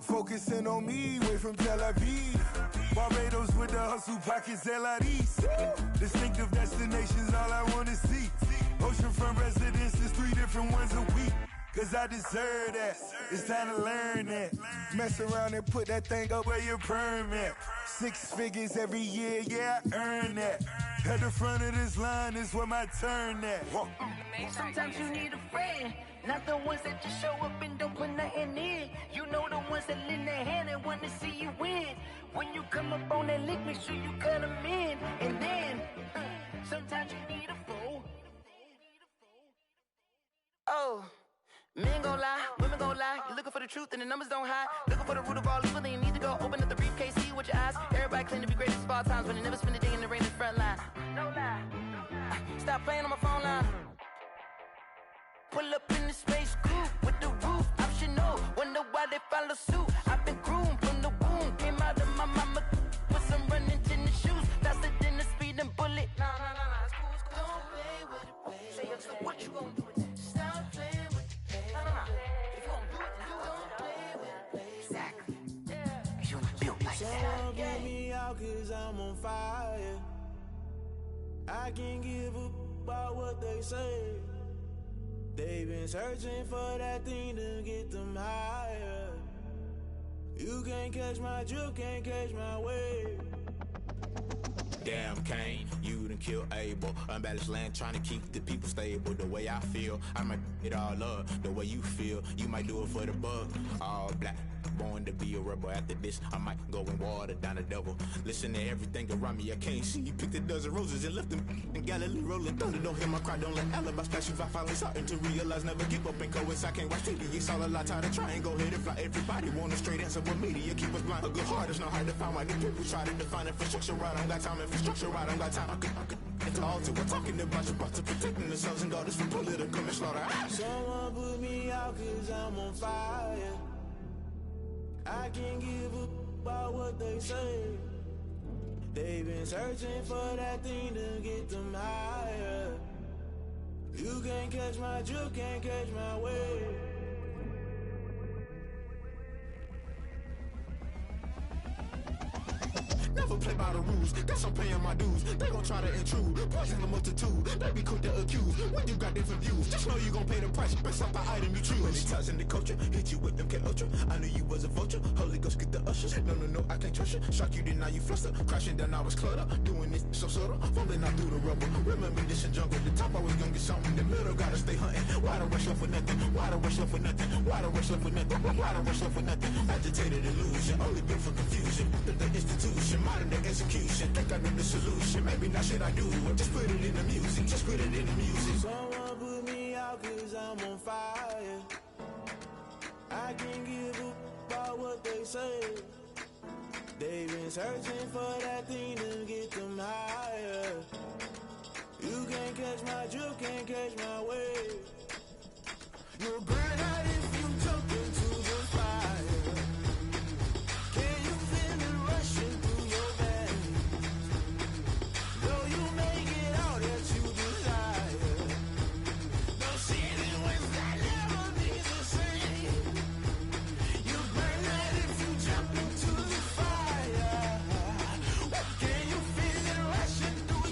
Focusing on me, way from Tel Aviv. Barbados with the hustle pockets, LIDs. Distinctive destinations, all I wanna see. Oceanfront residences, 3 different ones a week. Cause I deserve that, it's time to learn that. Mess around and put that thing up where your permit. 6 figures every year, yeah, I earn that. At the front of this line is where my turn at. Sometimes you need a friend, not the ones that just show up and don't put nothing in. You know the ones that lend their hand and want to see you win. When you come up on that lick, make sure you cut them in. And then, sometimes you need a fool. Oh. Men gon' lie, women gon' lie. You're looking for the truth and the numbers don't hide. Looking for the root of all evil, then you need to go open up the briefcase, see with your eyes. Everybody claim to be greatest of all times, but they never spend a day in the rain in the front line. No lie. Stop playing on my phone line. Pull up in the space coupe with the roof optional. Wonder why they follow suit. I've been groomed from the womb. Came out of my mama with some running tennis shoes. Faster than the speeding bullet. Nah, it's cool, it's cool. Don't play with it, baby. Say so what you gon' do with it? Stop playing. If you gon' do it, then you don't play with it. Exactly. Yeah. You built like that. Someone get me out 'cause I'm on fire. I can't give up about what they say. They've been searching for that thing to get them higher. You can't catch my drift, can't catch my wave. Damn Kane, you done killed Abel. Unbalanced land, trying to keep the people stable. The way I feel, I might it all up. The way you feel, you might do it for the bug. All black, born to be a rebel. After this, I might go and water down the devil. Listen to everything around me, I can't see. You picked a dozen roses and left them in Galilee rolling thunder. Don't hear my cry, don't let alibis pass you. I finally starting to realize, never give up and coincide. Can't watch TV, it's all a lot. Tired of trying, go ahead and fly. Everybody want a straight answer, but media keep us blind. A good heart is not hard to find. Why these people try to define infrastructure right? I don't got time, infrastructure right, I don't got time. I could it's all to we're talking about you, about to protecting the sons and daughters from political manslaughter. Someone put me out 'cause I'm on fire. I can't give up about what what they say. They've been searching for that thing to get them higher. You can't catch my drift, can't catch my wave. Never play by the rules, guess I'm paying my dues. They gon' try to intrude, poison the multitude. They be quick to accuse, when you got different views. Just know you gon' pay the price, based off the item you choose. Many times in the culture, hit you with them K Ultra. I knew you was a vulture, Holy Ghost get the ushers. No, I can't trust you. Shock you, then now you fluster. Crashing down, I was cluttered. Doing this so subtle, fumbling out through the rubble. Remember this in jungle, the top always gonna get something. The middle gotta stay hunting. Why the rush up for nothing? Why the rush up for nothing? Why the rush up for nothing? Why the rush up for nothing? Agitated illusion, only built for confusion. The institution, modern day execution. Think I know the solution. Maybe not shit I do. Just put it in the music. Just put it in the music. Someone put me out cause I'm on fire. I can't give up about what they say. They've been searching for that thing to get them higher. You can't catch my drift, can't catch my wave. You'll burn out if you jump into the fire. Can you feel it rushing through your veins? Though you make it all that you desire. No ceiling when that never be the same. You burn out if you jump into the fire. Can you feel it rushing through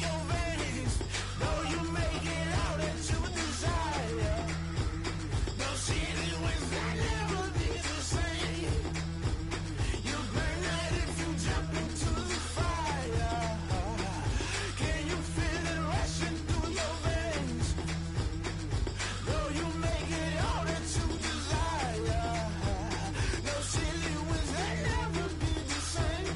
your veins? Though you make it all that you desire. No ceiling when that never be the same. You burn out if you jump into the fire. Can you feel it rushing through your veins? Though you make it all that you desire. No silly winds that never be the same.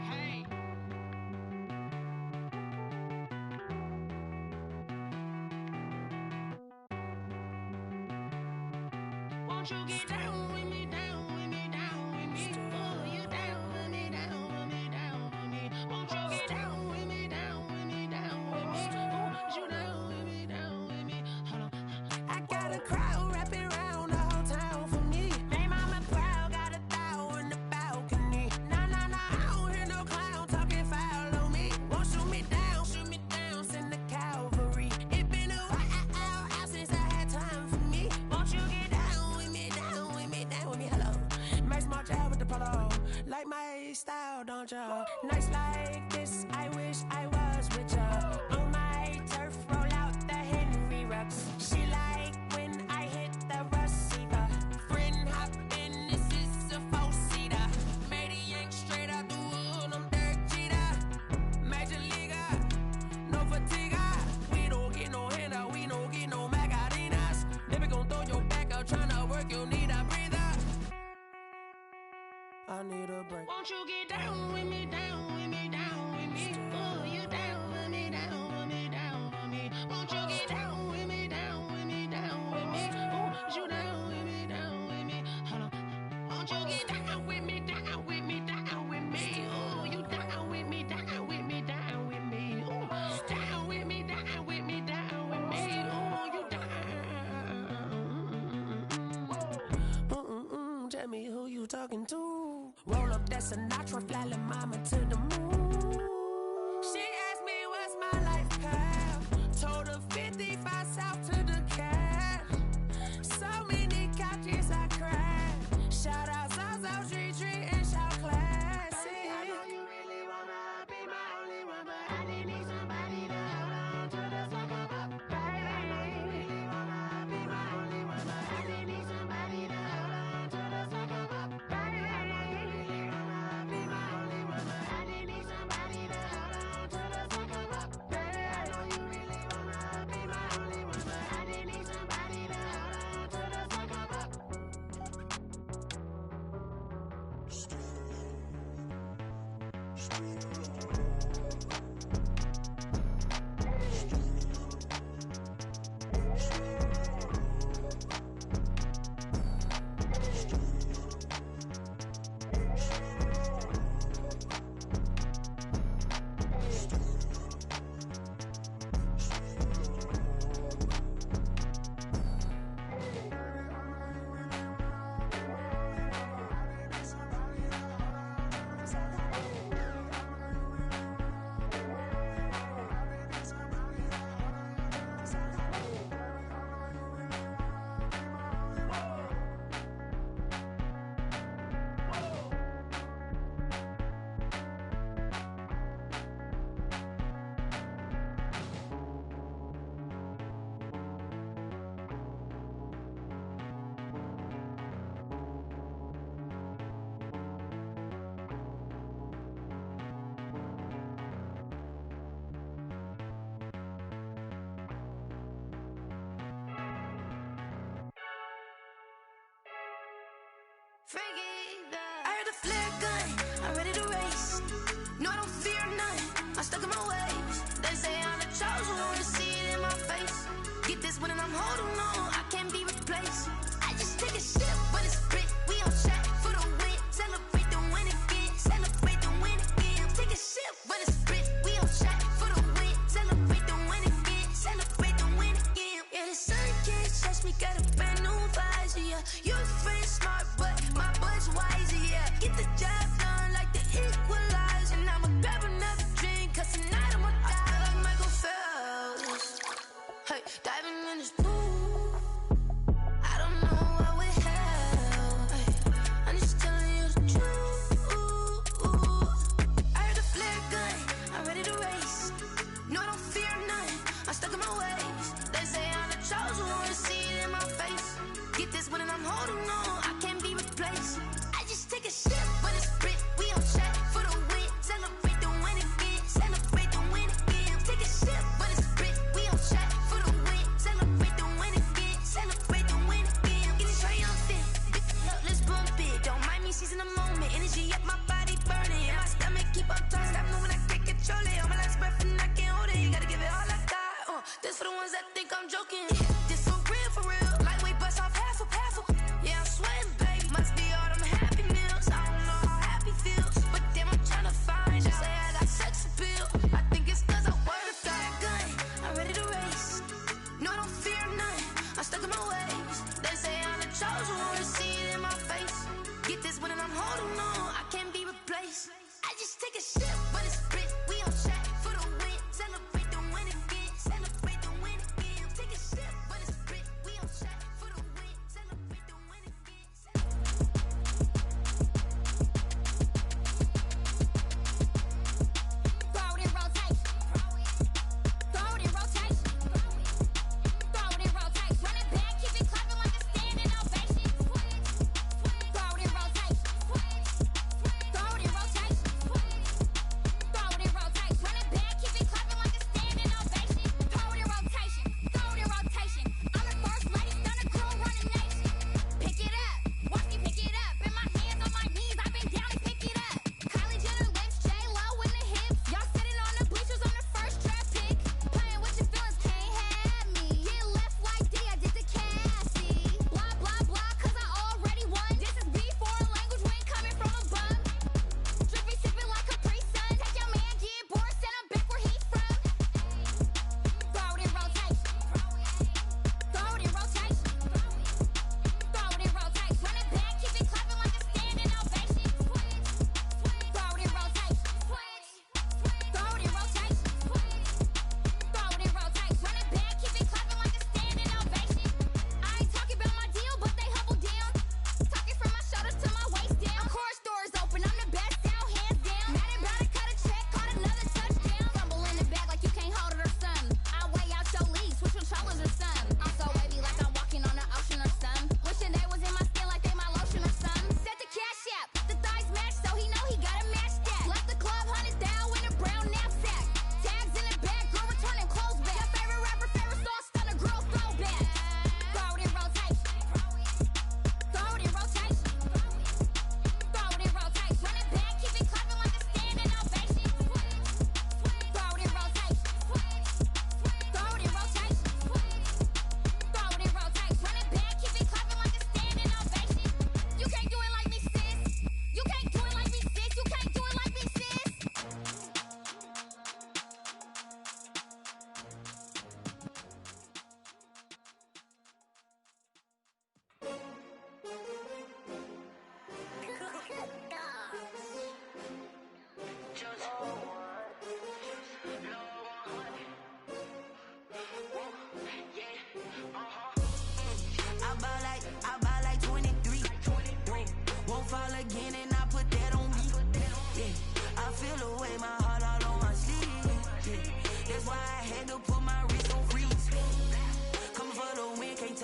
Hey. Won't you get down with me, down with me, down with me? Oh, you down with me, down with me, down with me. Won't you get down with me, down with me, down with me? Oh, you down with me, down with me? Hold on. I got a crowd wrapping around the whole town for me. They mama proud, got 1,000 in the balcony. Nah, I don't hear no clown talking foul on me. Won't shoot me down, send the cavalry. It been a while since I had time for me. Won't you get down with me, down with me, down with me? Hello. Max March out with the polo. Like my style, don't ya? Nights like this, I wish I was with ya. On my turf, roll out the Henry Rux. She like when I hit the receiver. Friend hop in, this is a 4-seater. Made a yank straight out the wood, I'm Derek Jeter. Major leaguer, no fatigue. We don't get no handout, we don't get no Macarinas. Never gon' throw your back out, tryna work, you need a breather. I need a break. Won't you get down with me, down with me, down with me? Oh, you down with me, down with me, down with me? Won't you get down with me, down with me, down with me? Oh, you down with me, down with me? Hold on. Won't you get down with me, down with me, down with me? Oh, you down with me, down with me, down with me? Oh, down with me, down with me, down with me? Oh, you down. Tell me who you talking to. Roll up that Sinatra, fly la mama to the moon. She asked me what's my life path. Told her 55 south to the cash. So many couches I cried. Shout out Zazo, Tree, and shout classic. I know you really wanna be my only one, but I didn't need somebody to hold on to the sucker up. Baby, I know you really wanna be my only one, but I didn't need somebody to hold on to the sucker up. Baby, I know you really wanna be my only one, but I didn't need somebody to I heard the flare gun, I'm ready to race. No, I don't fear none, I'm stuck in my ways. They say I'm the chosen one, to see it in my face. Get this one and I'm holding on, I can't be replaced. I just take a sip when it's split, we on track for the win. Celebrate the win again, celebrate the win again. Take a sip when it's split, we on track for the win. Celebrate the win again, celebrate the win again. Yeah, the sun can't touch me, got a brand new visor, yeah. You're a friend smart, but my bud's wiser, yeah. Get the job done like the equalizer. And I'ma grab another drink, cause tonight I'ma die. I feel like Michael Phelps. Hey, diving in this pool. I don't know what we have. Hey, I'm just telling you the truth. I heard the flare gun, I'm ready to race. No, I don't fear none, I'm stuck in my ways. They say I'm the chosen one, to see it in my face. Get this one and I'm holding on, I can't be replaced. I just take a sip when it's split, we on track for the win. Celebrate the win again, celebrate the win again. Take a sip when it's split, we on track for the win. Celebrate the win again, celebrate the win again. Getting triumphant, look, let's bump it. Don't mind me seizing the moment, energy up my body burning. And my stomach keep up talking, stop moving, I can't control it. On my last breath and I can't hold it, you gotta give it all I got. This for the ones that think I'm joking. This for real, lightweight bust off half a. Yeah, I'm sweating, baby. Must be all them happy meals. I don't know how happy feels, but damn, I'm trying to find out. Say I got sex appeal. I think it's cause I wear the fire gun. I'm ready to race. No, I don't fear none, I'm stuck in my ways. They say I'm the chosen one, to see it in my face. Get this one and I'm holding on, I can't be replaced. I just take a sip when it's split, we on track for the win. Celebrate the win again, celebrate the win again.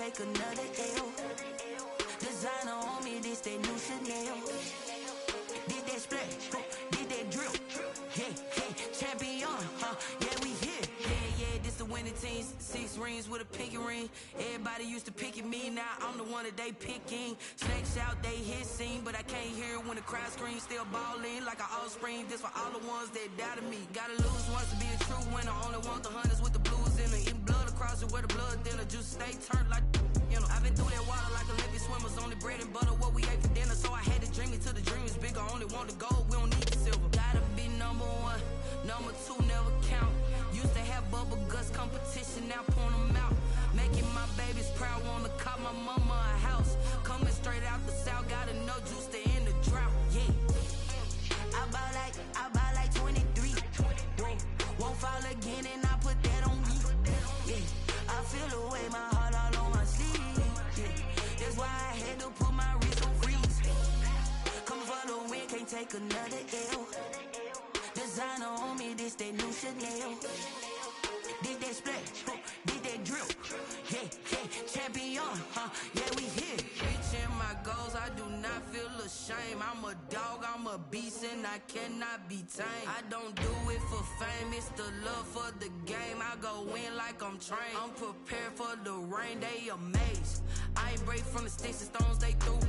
take another L. Designer on me, this that new Chanel. Did that splash, did that drill. Yeah, champion, yeah, we here. Yeah, this the winning team. 6 rings with a pinky ring. Everybody used to pick at me, now I'm the one that they picking. Snakes out, they hit scene, but I can't hear it when the crowd screams. Still ballin' like an offspring. This for all the ones that doubted me. Gotta lose once to be a true winner. Only want the hunters with the blues in it. Eating blood across it where the blood thinner. Juice stay turned like, you know. I've been through that water like Olympic swimmers. Only bread and butter, what we ate for dinner. So I had to dream it till the dream is bigger. Only want the gold, we don't need the silver. Gotta be number 1, number 2 never count. Used to have bubble guts competition, now point them out. Making my babies proud, wanna cop my mama a house. Coming straight out the south, gotta know juice to end the drought. Yeah, I buy like 23. Won't fall again and I put that on me. Yeah, I feel the way, my heart all on my sleeve. Yeah, that's why I had to put my wrist on freeze. Come for the win, can't take another L. Designer on me, this that new Chanel. Did that splash, did that drill. Yeah, champion, yeah, we here. Reaching my goals, I do not feel ashamed. I'm a dog, I'm a beast, and I cannot be tamed. I don't do it for fame, it's the love for the game. I go in like I'm trained. I'm prepared for the rain, they amazed. I ain't break from the sticks and stones they threw.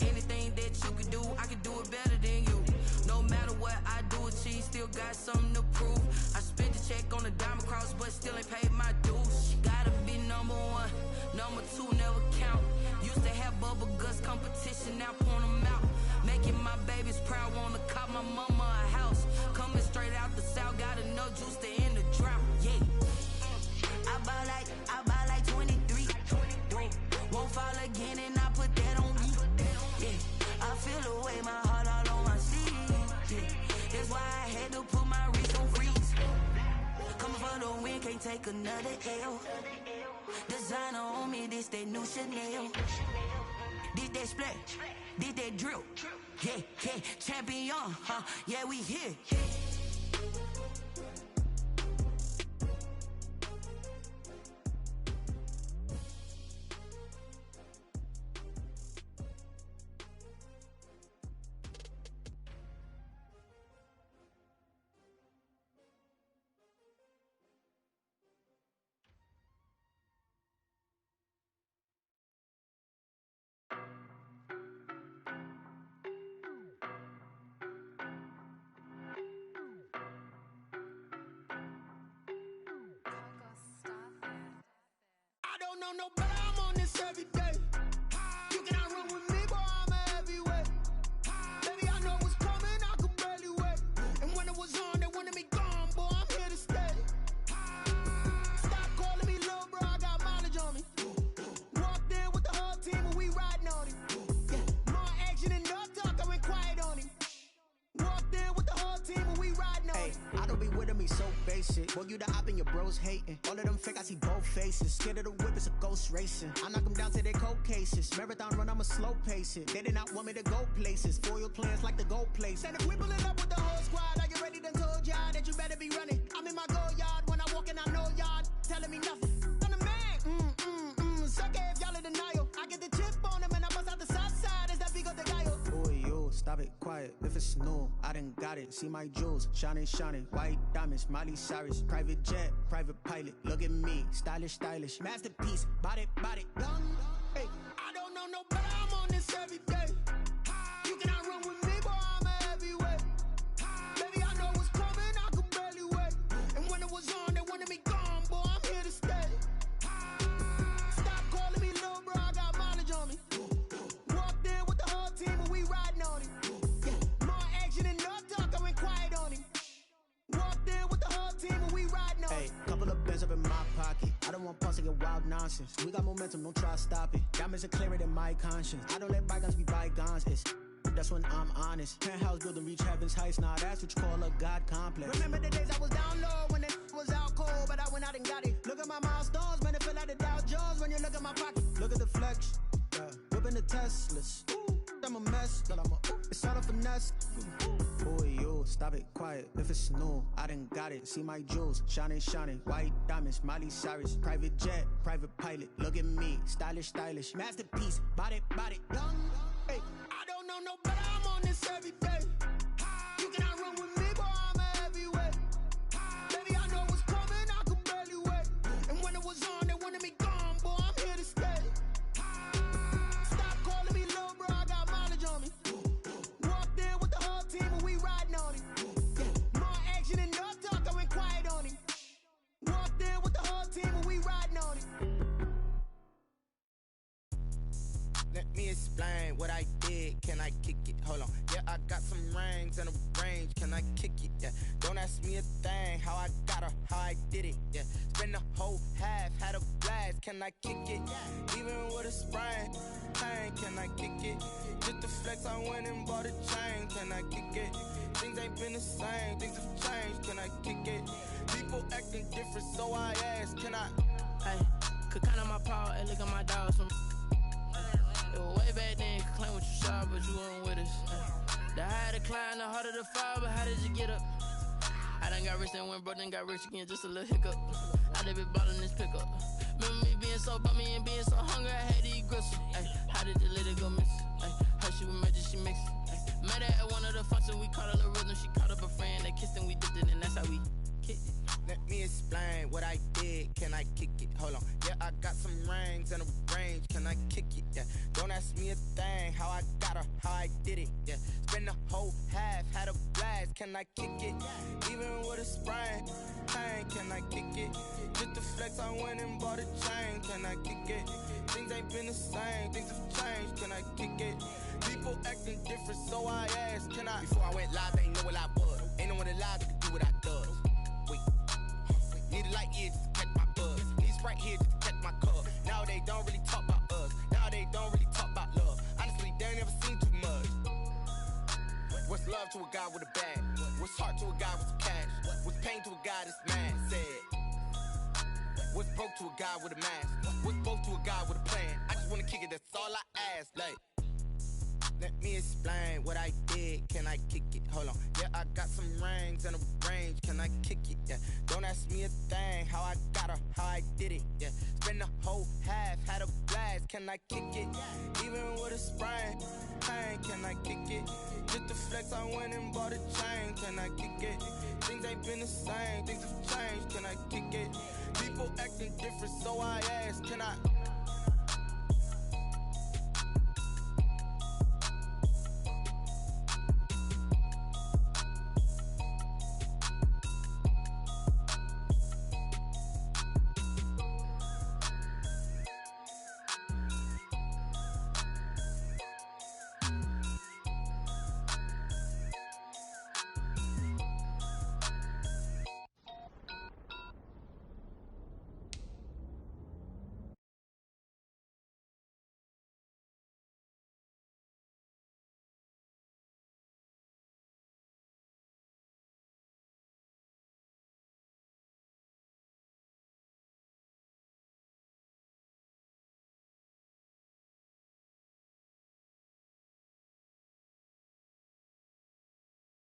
Anything that you could do, I can do it better than you. No matter what I do, achieve, still got something to prove. I spent the check on the diamond cross, but still ain't paid my dues. Gotta be number 1, number 2 never count. Used to have bubble guts competition, now point them out. Making my babies proud, wanna cop my mama a house. Coming straight out the south, gotta know juice to end the drought. Yeah, I buy like 23. Won't fall again and I put that on me. Yeah, I feel the way, my heart all on my sleeve. Yeah, that's why I had to put my wrist on freeze. Coming for the win, can't take another L. Designer on me, this that new Chanel. Did that splash, did that drill. Yeah, champion, yeah, we here. I don't know no better, I'm on this every day. You cannot run with me, boy, I'm a heavyweight. Baby, I know what's coming, I could barely wait. And when it was on, they wanted me gone, boy, I'm here to stay. Stop calling me little bro, I got mileage on me. Walked in with the whole team and we riding on him. Yeah, more action and no talk, I went quiet on him. Walked in with the whole team and we riding on him. I don't be with him, he's so basic. Boy, you the op and your bros hating. All of them fake, I see both faces. Scared of the whip, it's a ghost racing. I knock them down to their cold cases. Marathon run, I'ma slow pace it. They did not want me to go places. Foil plans like the gold place. And if we pulling up with the whole squad, I get ready to told y'all that you better be running. I'm in my go yard, when I walk in, I know y'all telling me nothing. I'm the man, suck it if y'all in denial. I get the chip on them and I bust out the south side, is that big of the guy? Boy, yo, stop it, quiet. If it's new, I done got it. See my jewels, shining, white diamonds, Miley Cyrus, private jet, private pilot. Look at me, stylish, masterpiece, body, young. Hey, I don't know no better, I'm on this every day. You cannot run with me, boy, I'm a heavyweight. Baby, I know what's coming, I could barely wait. And when it was on, they wanted me gone, boy, I'm here to stay. Stop calling me little bro, I got mileage on me. Walked in with the whole team and we riding on him. Yeah, more action and no talk, I went quiet on him. Walked in with the whole team and we riding on him. Hey, couple of bands up in my pocket. I don't want pulse to get wild nonsense. We got momentum, don't try to stop it. Diamonds are clearer than my conscience. I don't let bygones be bygones. That's when I'm honest. Penthouse building, reach heaven's heights. Nah, that's what you call a God complex. Remember the days I was down low when it was out cold, but I went out and got it. Look at my milestones, man, it feel like the Dow Jones when you look at my pocket. Look at the flex, whipping the Teslas. I'm a mess, but it's Sound of finesse. Boy, yo, stop it, quiet. If it's new, I done got it. See my jewels, shining, shining. White diamonds, Miley Cyrus. Private jet, private pilot. Look at me, stylish, stylish. Masterpiece, body, body. Young, hey, I don't know no better. I'm on this every day. You cannot run with me, boy, I'm a heavyweight. Baby, I know what's coming, I could barely wait. And when it was on, they wanted me gone, boy, I'm here to stay. Stop calling me low, bro, I got mileage on me. Walked in with the whole team and we riding on it. Yeah. More action and no talk, I went quiet on it. Walked in with the whole team and we riding on it. Let me explain what I did. Can I kick it? Hold on. Yeah, I got some rings and a range. Can I kick it? Yeah. Don't ask me a thing. How I got her, how I did it. Yeah. Spend the whole half, had a blast. Can I kick it? Even with a sprain, pain. Can I kick it? Just the flex, I went and bought a chain. Can I kick it? Things ain't been the same. Things have changed. Can I kick it? People acting different, so I ask. Can I? Hey, could count on my power and look at my dogs from. It was way back then, you could claim what you saw, but you weren't with us. The higher the climb, the harder the fall, but how did you get up? I done got rich and went broke, then got rich again, just a little hiccup. I done been ballin' this pickup. Remember me being so bummy and being so hungry, I had to eat gristle. Ay, how did the lady go miss? Ay, how she was magic, she mixed. Met her at one of the functions, we caught a little rhythm, she caught up a friend, they kissed and we dipped it, and that's how we kicked it. Let me explain what I did. Can I kick it? Hold on. Yeah, I got some rings and a range. Can I kick it? Yeah. Don't ask me a thing. How I got her, how I did it. Yeah. Spend the whole half, had a blast. Can I kick it? Even with a sprain, pain. Can I kick it? Just the flex, I went and bought a chain. Can I kick it? Things ain't been the same. Things have changed. Can I kick it? People acting different, so I asked. Can I? Before I went live, they ain't know what I was. Ain't no one alive that could do what I does. Wait. Need a light here just to catch my buzz. Need Sprite here just to catch my cup. Now they don't really talk about us. Now they don't really talk about love. Honestly, they ain't never seen too much. What's love to a guy with a bag? What's heart to a guy with some cash? What's pain to a guy that's mad? Said. What's broke to a guy with a mask? What's both to a guy with a plan? I just wanna kick it, that's all I ask. Like, let me explain what I did. Can I kick it? Hold on. Yeah, I got some rings and a range. Can I kick it? Yeah. Don't ask me a thing. How I got her, how I did it. Yeah. Spend the whole half, had a blast. Can I kick it? Even with a sprain, pain. Can I kick it? Just the flex, I went and bought a chain. Can I kick it? Things ain't been the same. Things have changed. Can I kick it? People acting different, so I ask. Can I?